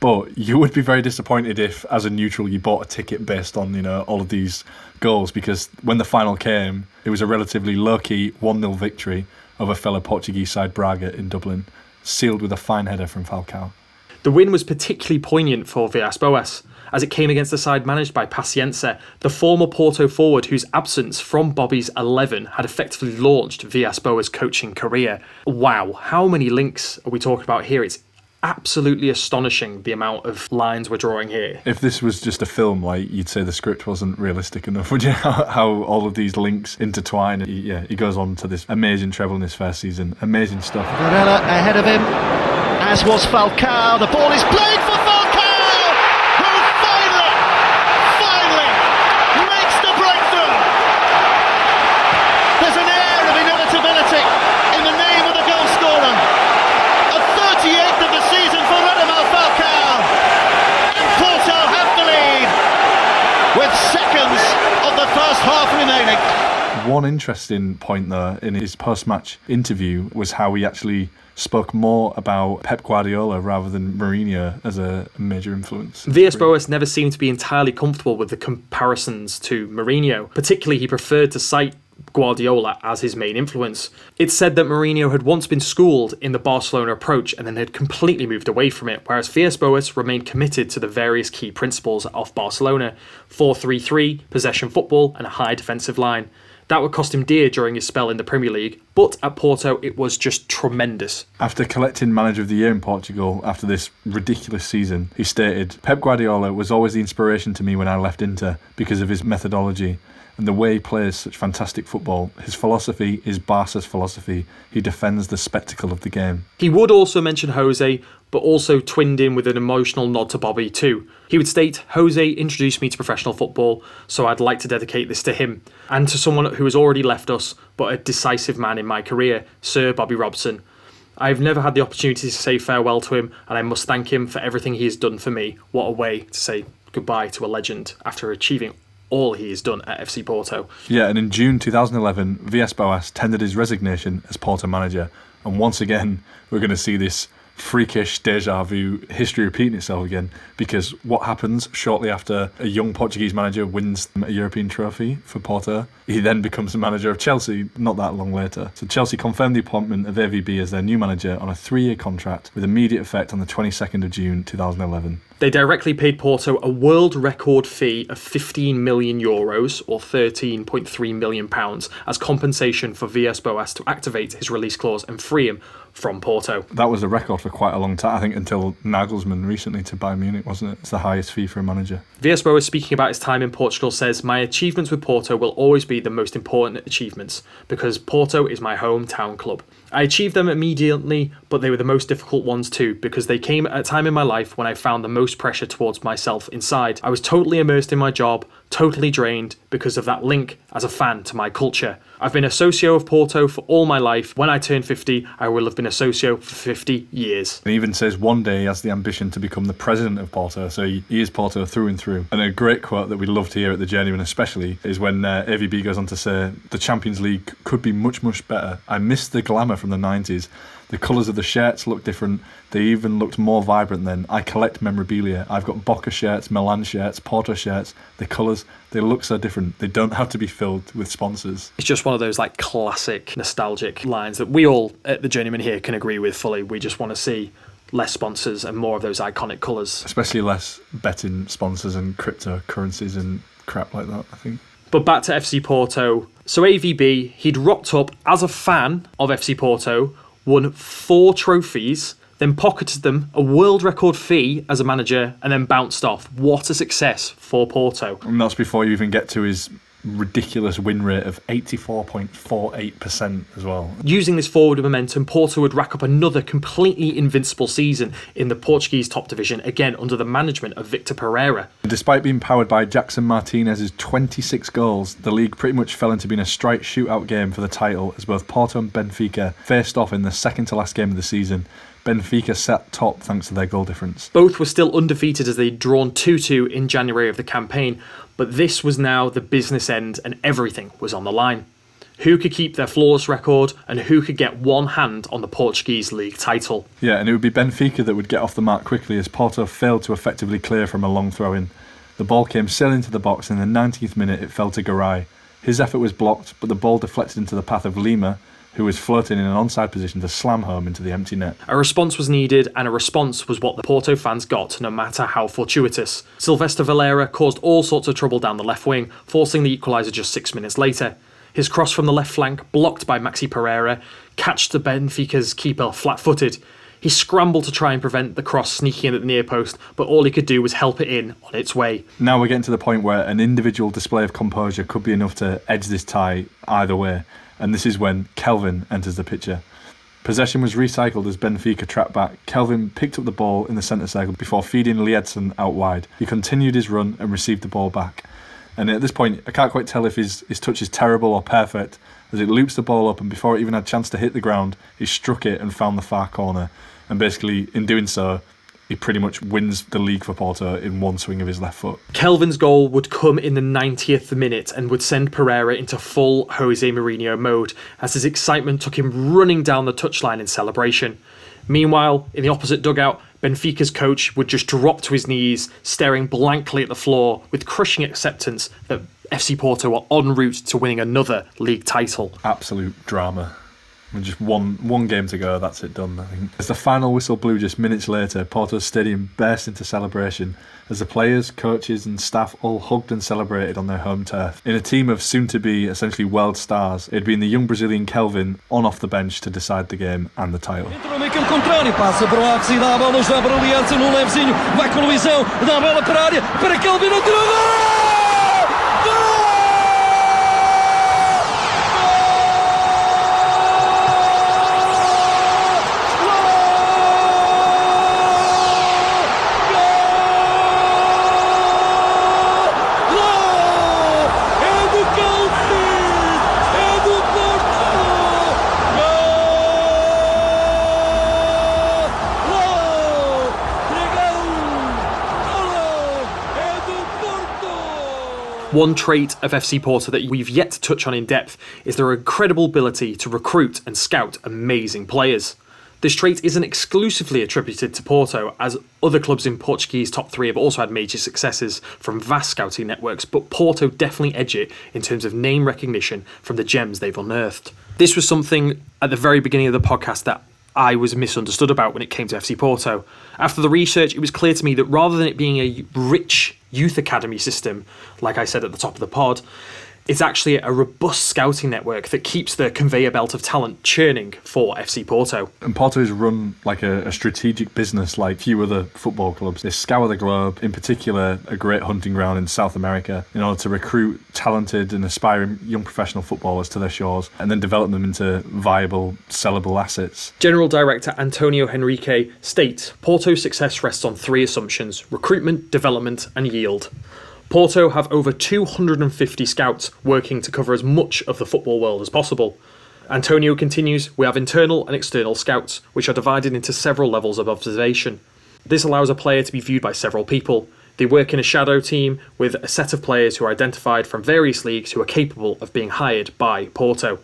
But you would be very disappointed if, as a neutral, you bought a ticket based on, all of these goals, because when the final came, it was a relatively low-key 1-0 victory over fellow Portuguese side Braga in Dublin, sealed with a fine header from Falcao. The win was particularly poignant for Villas-Boas, as it came against the side managed by Pacienza, the former Porto forward whose absence from Bobby's 11 had effectively launched Villas-Boas' coaching career. Wow, how many links are we talking about here? It's absolutely astonishing the amount of lines we're drawing here. If this was just a film, you'd say the script wasn't realistic enough, would you? How all of these links intertwine. He goes on to this amazing treble in his first season. Amazing stuff. Varela ahead of him, as was Falcao. The ball is played for Falcao, who finally makes the breakthrough. There's an air of inevitability in the name of the goal scorer. A 38th of the season for Radamel Falcao. And Porto have the lead with seconds of the first half remaining. One interesting point, though, in his post-match interview was how he actually spoke more about Pep Guardiola rather than Mourinho as a major influence. Villas-Boas never seemed to be entirely comfortable with the comparisons to Mourinho. Particularly, he preferred to cite Guardiola as his main influence. It's said that Mourinho had once been schooled in the Barcelona approach and then had completely moved away from it, whereas Villas-Boas remained committed to the various key principles of Barcelona: 4-3-3, possession football, and a high defensive line. That would cost him dear during his spell in the Premier League, but at Porto it was just tremendous. After collecting Manager of the Year in Portugal after this ridiculous season, he stated, "Pep Guardiola was always the inspiration to me when I left Inter because of his methodology and the way he plays such fantastic football. His philosophy is Barca's philosophy. He defends the spectacle of the game." He would also mention Jose, but also twinned in with an emotional nod to Bobby too. He would state, "Jose introduced me to professional football, so I'd like to dedicate this to him, and to someone who has already left us, but a decisive man in my career, Sir Bobby Robson. I have never had the opportunity to say farewell to him, and I must thank him for everything he has done for me." What a way to say goodbye to a legend after achieving all he has done at FC Porto. Yeah, and in June 2011, Villas-Boas tendered his resignation as Porto manager, and once again, we're going to see this freakish deja vu history repeating itself again, because what happens shortly after a young Portuguese manager wins a European trophy for Porto? He then becomes the manager of Chelsea not that long later. So Chelsea confirmed the appointment of AVB as their new manager on a 3-year contract with immediate effect on the 22nd of June 2011. They directly paid Porto a world record fee of €15 million, or £13.3 million, as compensation for Villas-Boas to activate his release clause and free him from Porto. That was a record for quite a long time, I think, until Nagelsmann recently to Bayern Munich, wasn't it? It's the highest fee for a manager. Villas-Boas, speaking about his time in Portugal, says, "My achievements with Porto will always be the most important achievements, because Porto is my hometown club. I achieved them immediately, but they were the most difficult ones too, because they came at a time in my life when I found the most pressure towards myself inside. I was totally immersed in my job, totally drained because of that link as a fan to my culture. I've been a socio of Porto for all my life. When I turn 50, I will have been a socio for 50 years. He even says one day he has the ambition to become the president of Porto, so he is Porto through and through. And a great quote that we love to hear at the Journeymen especially is when AVB goes on to say, "The Champions League could be much, much better. I miss the glamour from the 90s. The colours of the shirts look different. They even looked more vibrant then. I collect memorabilia. I've got Boca shirts, Milan shirts, Porto shirts. The colours, they look so different. They don't have to be filled with sponsors. It's just one of those like classic nostalgic lines that we all at the Journeymen here can agree with fully. We just want to see less sponsors and more of those iconic colours. Especially less betting sponsors and cryptocurrencies and crap like that, I think. But back to FC Porto. So AVB, he'd rocked up as a fan of FC Porto, won 4 trophies, then pocketed them a world record fee as a manager, and then bounced off. What a success for Porto. And that's before you even get to his ridiculous win rate of 84.48% as well. Using this forward momentum, Porto would rack up another completely invincible season in the Portuguese top division, again under the management of Victor Pereira. Despite being powered by Jackson Martinez's 26 goals, the league pretty much fell into being a straight shootout game for the title as both Porto and Benfica faced off in the second to last game of the season. Benfica sat top thanks to their goal difference. Both were still undefeated as they'd drawn 2-2 in January of the campaign, but this was now the business end and everything was on the line. Who could keep their flawless record and who could get one hand on the Portuguese league title? Yeah, and it would be Benfica that would get off the mark quickly as Porto failed to effectively clear from a long throw-in. The ball came sailing into the box and in the 19th minute it fell to Garay. His effort was blocked, but the ball deflected into the path of Lima, who was floating in an onside position to slam home into the empty net. A response was needed, and a response was what the Porto fans got, no matter how fortuitous. Sylvester Vieira caused all sorts of trouble down the left wing, forcing the equaliser just 6 minutes later. His cross from the left flank, blocked by Maxi Pereira, catched the Benfica's keeper flat-footed. He scrambled to try and prevent the cross sneaking in at the near post, but all he could do was help it in on its way. Now we're getting to the point where an individual display of composure could be enough to edge this tie either way. And this is when Kelvin enters the picture. Possession was recycled as Benfica tracked back. Kelvin picked up the ball in the centre circle before feeding Liedson out wide. He continued his run and received the ball back. And at this point, I can't quite tell if his touch is terrible or perfect, as it loops the ball up and before it even had a chance to hit the ground, he struck it and found the far corner. And basically, in doing so, he pretty much wins the league for Porto in one swing of his left foot. Kelvin's goal would come in the 90th minute and would send Pereira into full Jośe Mourinho mode as his excitement took him running down the touchline in celebration. Meanwhile, in the opposite dugout, Benfica's coach would just drop to his knees, staring blankly at the floor with crushing acceptance that FC Porto are en route to winning another league title. Absolute drama. And just one game to go, that's it done, I think. As the final whistle blew just minutes later, Porto's stadium burst into celebration as the players, coaches and staff all hugged and celebrated on their home turf. In a team of soon-to-be essentially world stars, it had been the young Brazilian Kelvin on off the bench to decide the game and the title. Passa para o ápice da bola já para o Liedson no levezinho, vai com o Luizão, dá a bola para a área, para Kelvin, One trait of FC Porto that we've yet to touch on in depth is their incredible ability to recruit and scout amazing players. This trait isn't exclusively attributed to Porto, as other clubs in Portuguese top 3 have also had major successes from vast scouting networks, but Porto definitely edge it in terms of name recognition from the gems they've unearthed. This was something at the very beginning of the podcast that I was misunderstood about when it came to FC Porto. After the research, it was clear to me that rather than it being a rich youth academy system, like I said at the top of the pod, it's actually a robust scouting network that keeps the conveyor belt of talent churning for FC Porto. And Porto is run like a strategic business like few other football clubs. They scour the globe, in particular a great hunting ground in South America, in order to recruit talented and aspiring young professional footballers to their shores and then develop them into viable, sellable assets. General Director Antonio Henrique states, Porto's success rests on 3 assumptions: recruitment, development and yield. Porto have over 250 scouts working to cover as much of the football world as possible. Antonio continues, we have internal and external scouts, which are divided into several levels of observation. This allows a player to be viewed by several people. They work in a shadow team with a set of players who are identified from various leagues who are capable of being hired by Porto.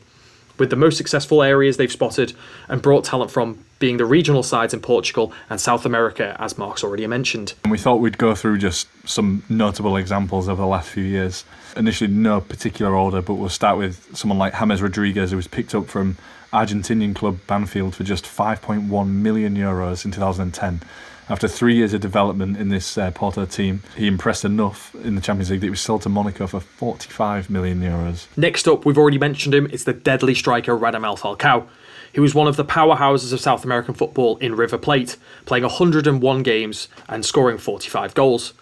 with the most successful areas they've spotted and brought talent from being the regional sides in Portugal and South America, as Mark's already mentioned. And we thought we'd go through just some notable examples over the last few years. Initially, no particular order, but we'll start with someone like James Rodriguez, who was picked up from Argentinian club Banfield for just €5.1 million in 2010. After 3 years of development in this Porto team, he impressed enough in the Champions League that he was sold to Monaco for €45 million. Next up, we've already mentioned him, it's the deadly striker Radamel Falcao. He was one of the powerhouses of South American football in River Plate, playing 101 games and scoring 45 goals.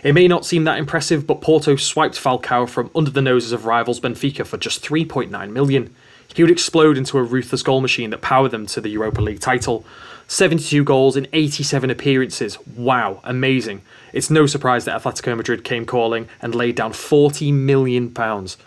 It may not seem that impressive, but Porto swiped Falcao from under the noses of rivals Benfica for just $3.9 million. He would explode into a ruthless goal machine that powered them to the Europa League title. 72 goals in 87 appearances. Wow, amazing. It's no surprise that Atletico Madrid came calling and laid down £40 million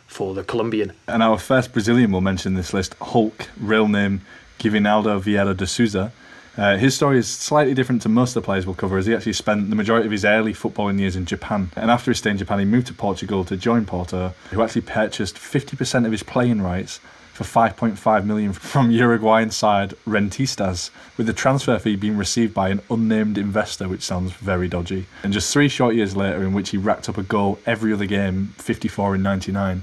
for the Colombian. And our first Brazilian we'll mention in this list, Hulk, real name Givinaldo Vieira de Souza. His story is slightly different to most of the players we'll cover, as he actually spent the majority of his early footballing years in Japan. And after his stay in Japan, he moved to Portugal to join Porto, who actually purchased 50% of his playing rights for $5.5 million from Uruguayan side Rentistas, with the transfer fee being received by an unnamed investor, which sounds very dodgy. And just 3 short years later, in which he racked up a goal every other game, 54 in 99,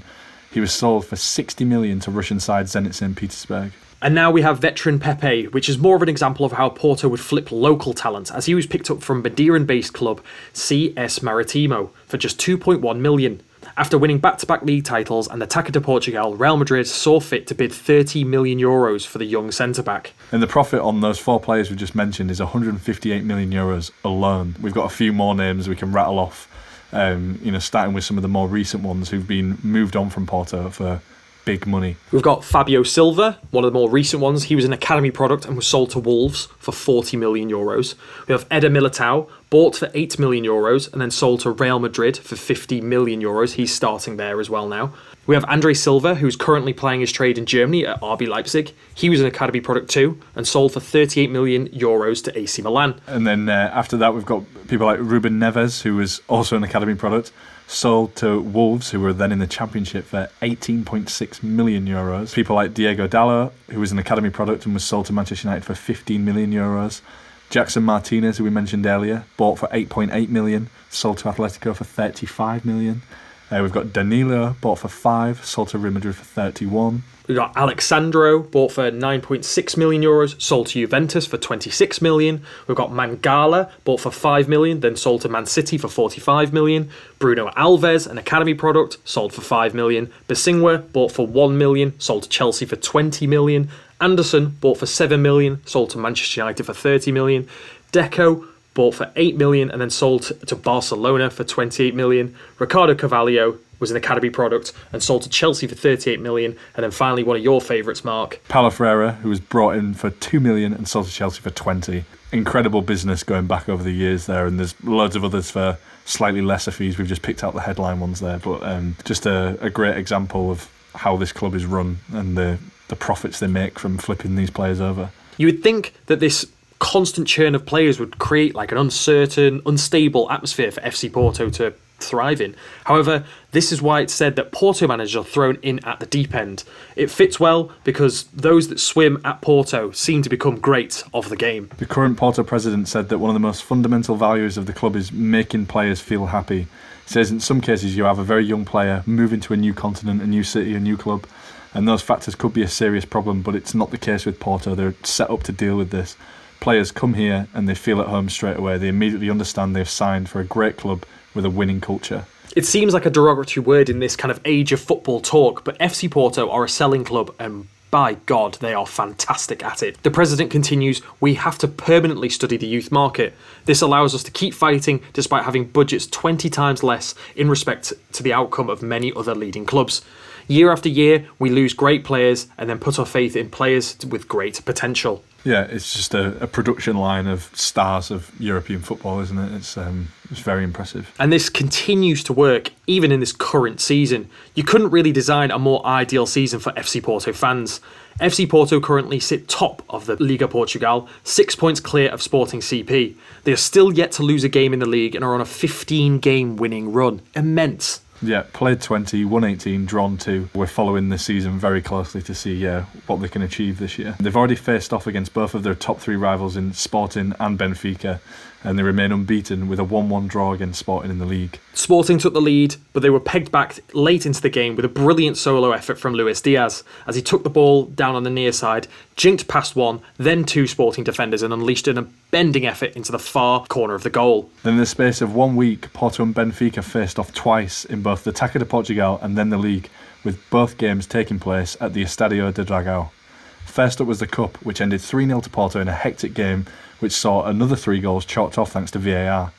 he was sold for $60 million to Russian side Zenit St. Petersburg. And now we have veteran Pepe, which is more of an example of how Porto would flip local talent, as he was picked up from Madeiran-based club CS Maritimo for just $2.1 million. After winning back-to-back league titles and the Taça de Portugal, Real Madrid saw fit to bid €30 million for the young centre-back. And the profit on those 4 players we've just mentioned is €158 million alone. We've got a few more names we can rattle off, starting with some of the more recent ones who've been moved on from Porto for big money. We've got Fabio Silva, one of the more recent ones. He was an academy product and was sold to Wolves for €40 million. We have Eder Militao, bought for €8 million and then sold to Real Madrid for €50 million. He's starting there as well now. We have Andre Silva, who's currently playing his trade in Germany at RB Leipzig. He was an academy product too and sold for €38 million to AC Milan. And then after that, we've got people like Ruben Neves, who was also an academy product, sold to Wolves, who were then in the Championship, for €18.6 million. People like Diego Dallo, who was an academy product and was sold to Manchester United for €15 million. Jackson Martinez, who we mentioned earlier, bought for €8.8 million, sold to Atletico for €35 million. We've got Danilo, bought for €5, sold to Real Madrid for €31. We've got Alexandro, bought for €9.6 million, sold to Juventus for €26 million. We've got Mangala, bought for €5 million, then sold to Man City for €45 million. Bruno Alves, an academy product, sold for €5 million. Basingwa, bought for €1 million, sold to Chelsea for €20 million. Anderson, bought for €7 million, sold to Manchester United for €30 million. Deco, bought for €8 million and then sold to Barcelona for $28 million. Ricardo Carvalho was an academy product and sold to Chelsea for $38 million. And then finally, one of your favourites, Mark. Paulo Freire, who was brought in for $2 million and sold to Chelsea for $20. Incredible business going back over the years there, and there's loads of others for slightly lesser fees. We've just picked out the headline ones there, but just a great example of how this club is run and the profits they make from flipping these players over. You would think that this constant churn of players would create like an uncertain, unstable atmosphere for FC Porto to thrive in. However, this is why it's said that Porto managers are thrown in at the deep end. It fits well because those that swim at Porto seem to become great of the game. The current Porto president said that one of the most fundamental values of the club is making players feel happy. He says in some cases you have a very young player move into a new continent, a new city, a new club, and those factors could be a serious problem, but it's not the case with Porto. They're set up to deal with this. Players come here and they feel at home straight away. They immediately understand they've signed for a great club with a winning culture. It seems like a derogatory word in this kind of age of football talk, but FC Porto are a selling club and by God, they are fantastic at it. The president continues, we have to permanently study the youth market. This allows us to keep fighting despite having budgets 20 times less in respect to the outcome of many other leading clubs. Year after year, we lose great players and then put our faith in players with great potential. Yeah, it's just a production line of stars of European football, isn't it? It's very impressive. And this continues to work even in this current season. You couldn't really design a more ideal season for FC Porto fans. FC Porto currently sit top of the Liga Portugal, 6 points clear of Sporting CP. They are still yet to lose a game in the league and are on a 15-game winning run. Immense. Yeah, played 20, won 18, drawn 2. We're following this season very closely to see what they can achieve this year. They've already faced off against both of their top 3 rivals in Sporting and Benfica, and they remain unbeaten with a 1-1 draw against Sporting in the league. Sporting took the lead, but they were pegged back late into the game with a brilliant solo effort from Luis Diaz as he took the ball down on the near side, jinked past one, then 2 Sporting defenders and unleashed an bending effort into the far corner of the goal. Then in the space of 1 week, Porto and Benfica faced off twice in both the Taça de Portugal and then the league, with both games taking place at the Estádio de Dragão. First up was the Cup, which ended 3-0 to Porto in a hectic game, which saw another 3 goals chalked off thanks to VAR.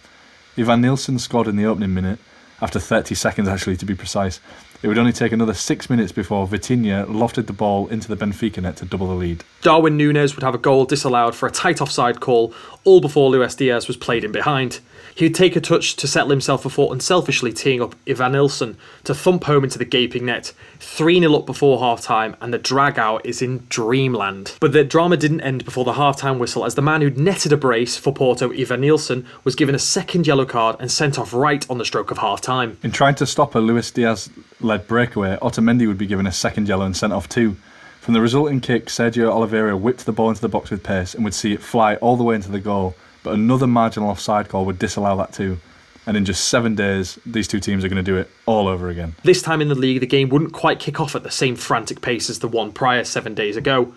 Eva Nilsson scored in the opening minute, after 30 seconds actually to be precise. It would only take another 6 minutes before Vitinha lofted the ball into the Benfica net to double the lead. Darwin Núñez would have a goal disallowed for a tight offside call, all before Luis Diaz was played in behind. He would take a touch to settle himself before unselfishly teeing up Eva Nilsson to thump home into the gaping net. 3-0 up before half-time, and the Dragão is in dreamland. But the drama didn't end before the half-time whistle, as the man who'd netted a brace for Porto, Eva Nilsson, was given a second yellow card and sent off right on the stroke of half-time. In trying to stop a Luis Diaz-led breakaway, Otamendi would be given a second yellow and sent off too. From the resulting kick, Sergio Oliveira whipped the ball into the box with pace and would see it fly all the way into the goal, but another marginal offside call would disallow that too. And in just 7 days, these two teams are going to do it all over again. This time in the league, the game wouldn't quite kick off at the same frantic pace as the one prior 7 days ago.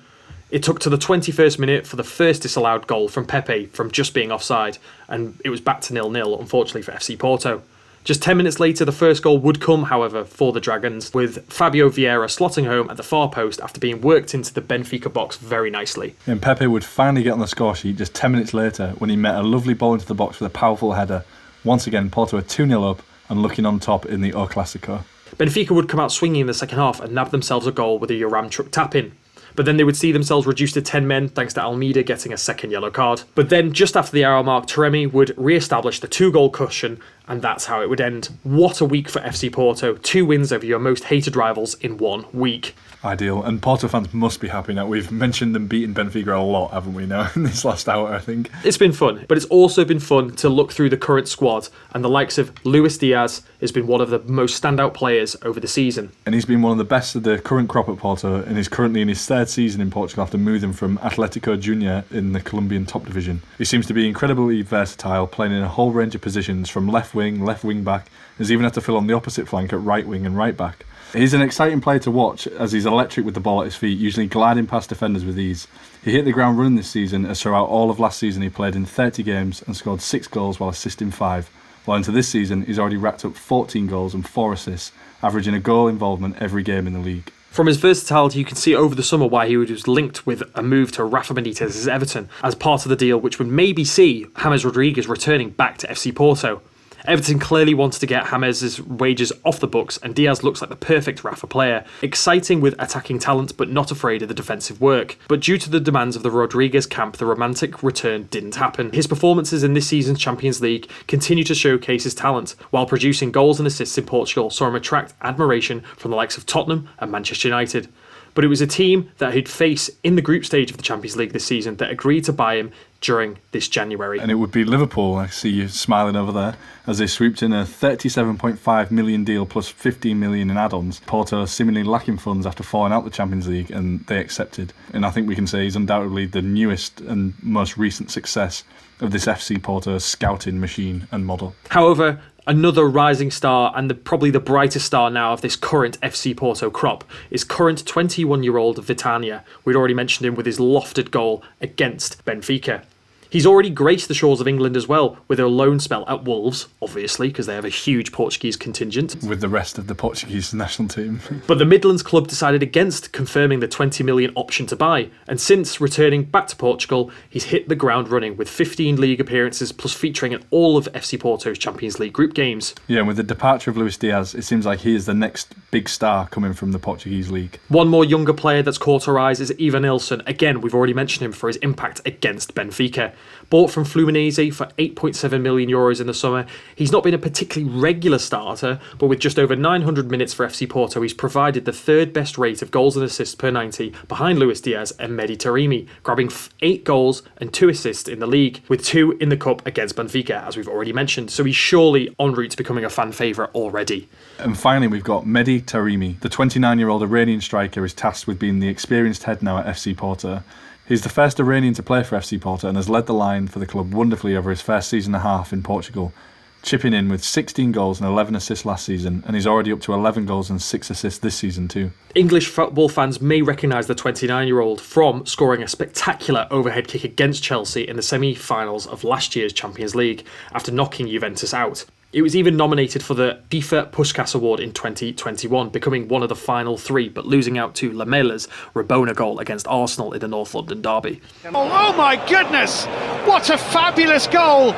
It took to the 21st minute for the first disallowed goal from Pepe from just being offside, and it was back to 0-0, unfortunately for FC Porto. Just 10 minutes later, the first goal would come, however, for the Dragons, with Fabio Vieira slotting home at the far post after being worked into the Benfica box very nicely. And Pepe would finally get on the score sheet just 10 minutes later when he met a lovely ball into the box with a powerful header. Once again, Porto are 2-0 up and looking on top in the O Clásico. Benfica would come out swinging in the second half and nab themselves a goal with a Yaramchuk tap-in. But then they would see themselves reduced to 10 men thanks to Almeida getting a second yellow card. But then, just after the hour mark, Tarimi would re-establish the 2-goal cushion, and that's how it would end. What a week for FC Porto. 2 wins over your most hated rivals in 1 week. Ideal. And Porto fans must be happy now. We've mentioned them beating Benfica a lot, haven't we, now, in this last hour, I think. It's been fun, but it's also been fun to look through the current squad, and the likes of Luis Diaz has been one of the most standout players over the season. And he's been one of the best of the current crop at Porto, and he's currently in his 3rd season in Portugal after moving from Atletico Junior in the Colombian top division. He seems to be incredibly versatile, playing in a whole range of positions from left wing back. He's even had to fill on the opposite flank at right wing and right back. He's an exciting player to watch as he's electric with the ball at his feet, usually gliding past defenders with ease. He hit the ground running this season, as throughout all of last season he played in 30 games and scored 6 goals while assisting 5. While into this season he's already racked up 14 goals and 4 assists, averaging a goal involvement every game in the league. From his versatility, you can see over the summer why he was linked with a move to Rafa Benitez's Everton as part of the deal, which would maybe see James Rodriguez returning back to FC Porto. Everton clearly wanted to get James' wages off the books, and Diaz looks like the perfect Rafa player. Exciting with attacking talent, but not afraid of the defensive work. But due to the demands of the Rodriguez camp, the romantic return didn't happen. His performances in this season's Champions League continue to showcase his talent, while producing goals and assists in Portugal saw him attract admiration from the likes of Tottenham and Manchester United. But it was a team that he'd face in the group stage of the Champions League this season that agreed to buy him during this January. And it would be Liverpool, I see you smiling over there, as they swooped in a £37.5 million deal plus $15 million in add-ons. Porto seemingly lacking funds after falling out the Champions League, and they accepted. And I think we can say he's undoubtedly the newest and most recent success of this FC Porto scouting machine and model. However, another rising star, and probably the brightest star now of this current FC Porto crop, is current 21-year-old Vitinha. We'd already mentioned him with his lofted goal against Benfica. He's already graced the shores of England as well, with a loan spell at Wolves, obviously, because they have a huge Portuguese contingent. With the rest of the Portuguese national team. But the Midlands club decided against confirming the 20 million option to buy, and since returning back to Portugal, he's hit the ground running with 15 league appearances plus featuring in all of FC Porto's Champions League group games. Yeah, and with the departure of Luis Diaz, it seems like he is the next big star coming from the Portuguese league. One more younger player that's caught our eyes is Eva Nilsson. Again, we've already mentioned him for his impact against Benfica. Bought from Fluminense for €8.7 million in the summer, he's not been a particularly regular starter, but with just over 900 minutes for FC Porto, he's provided the third best rate of goals and assists per 90 behind Luis Diaz and Mehdi Tarimi, grabbing 8 goals and 2 assists in the league, with 2 in the cup against Benfica, as we've already mentioned. So he's surely en route to becoming a fan favourite already. And finally, we've got Mehdi Tarimi. The 29-year-old Iranian striker is tasked with being the experienced head now at FC Porto. He's the first Iranian to play for FC Porto and has led the line for the club wonderfully over his first season and a half in Portugal, chipping in with 16 goals and 11 assists last season, and he's already up to 11 goals and 6 assists this season too. English football fans may recognise the 29-year-old from scoring a spectacular overhead kick against Chelsea in the semi-finals of last year's Champions League after knocking Juventus out. It was even nominated for the FIFA Puskás Award in 2021, becoming one of the final 3, but losing out to Lamella's Rabona goal against Arsenal in the North London derby. Oh my goodness! What a fabulous goal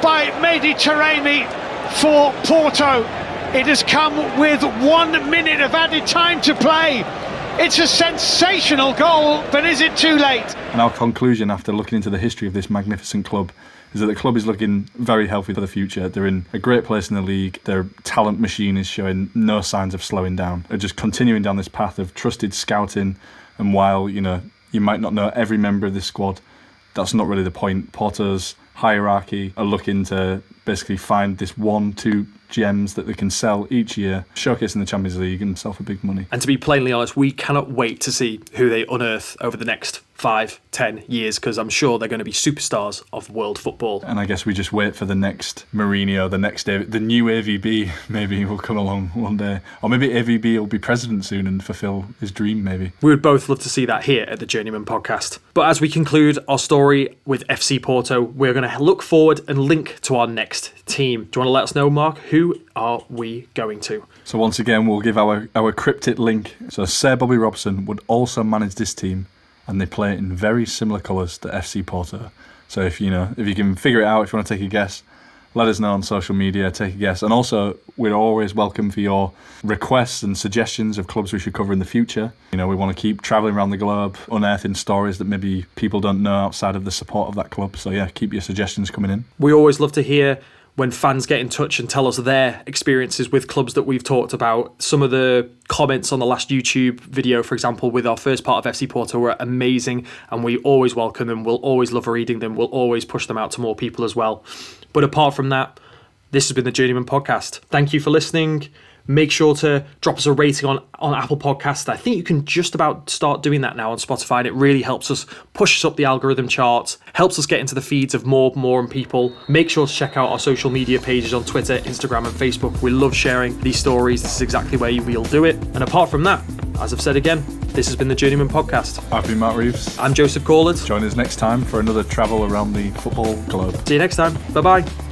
by Mehdi Tarimi for Porto. It has come with 1 minute of added time to play. It's a sensational goal, but is it too late? And our conclusion after looking into the history of this magnificent club is that the club is looking very healthy for the future. They're in a great place in the league. Their talent machine is showing no signs of slowing down. They're just continuing down this path of trusted scouting. And while, you might not know every member of this squad, that's not really the point. Porto's hierarchy are looking to basically find this 1-2 gems that they can sell each year, showcase in the Champions League and sell for big money. And to be plainly honest, we cannot wait to see who they unearth over the next 5-10 years, because I'm sure they're going to be superstars of world football. And I guess we just wait for the next Mourinho, the new AVB maybe will come along one day. Or maybe AVB will be president soon and fulfill his dream maybe. We would both love to see that here at the Journeymen podcast. But as we conclude our story with FC Porto, we're going to look forward and link to our next team. Do you want to let us know, Mark? Who are we going to? So once again, we'll give our cryptic link. So Sir Bobby Robson would also manage this team, and they play in very similar colours to FC Porto. So if you can figure it out, if you want to take a guess, let us know on social media, take a guess. And also, we're always welcome for your requests and suggestions of clubs we should cover in the future. We want to keep travelling around the globe, unearthing stories that maybe people don't know outside of the support of that club. So yeah, keep your suggestions coming in. We always love to hear when fans get in touch and tell us their experiences with clubs that we've talked about. Some of the comments on the last YouTube video, for example, with our first part of FC Porto were amazing, and we always welcome them. We'll always love reading them. We'll always push them out to more people as well. But apart from that, this has been the Journeyman podcast. Thank you for listening. Make sure to drop us a rating on Apple Podcasts. I think you can just about start doing that now on Spotify, and it really helps us push us up the algorithm charts, helps us get into the feeds of more and people. Make sure to check out our social media pages on Twitter, Instagram and Facebook. We love sharing these stories. This is exactly where we'll do it. And apart from that, as I've said again, this has been the Journeyman podcast. I've been Matt Reeves. I'm Joseph Corlett. Join us next time for another travel around the football globe. See you next time. Bye-bye.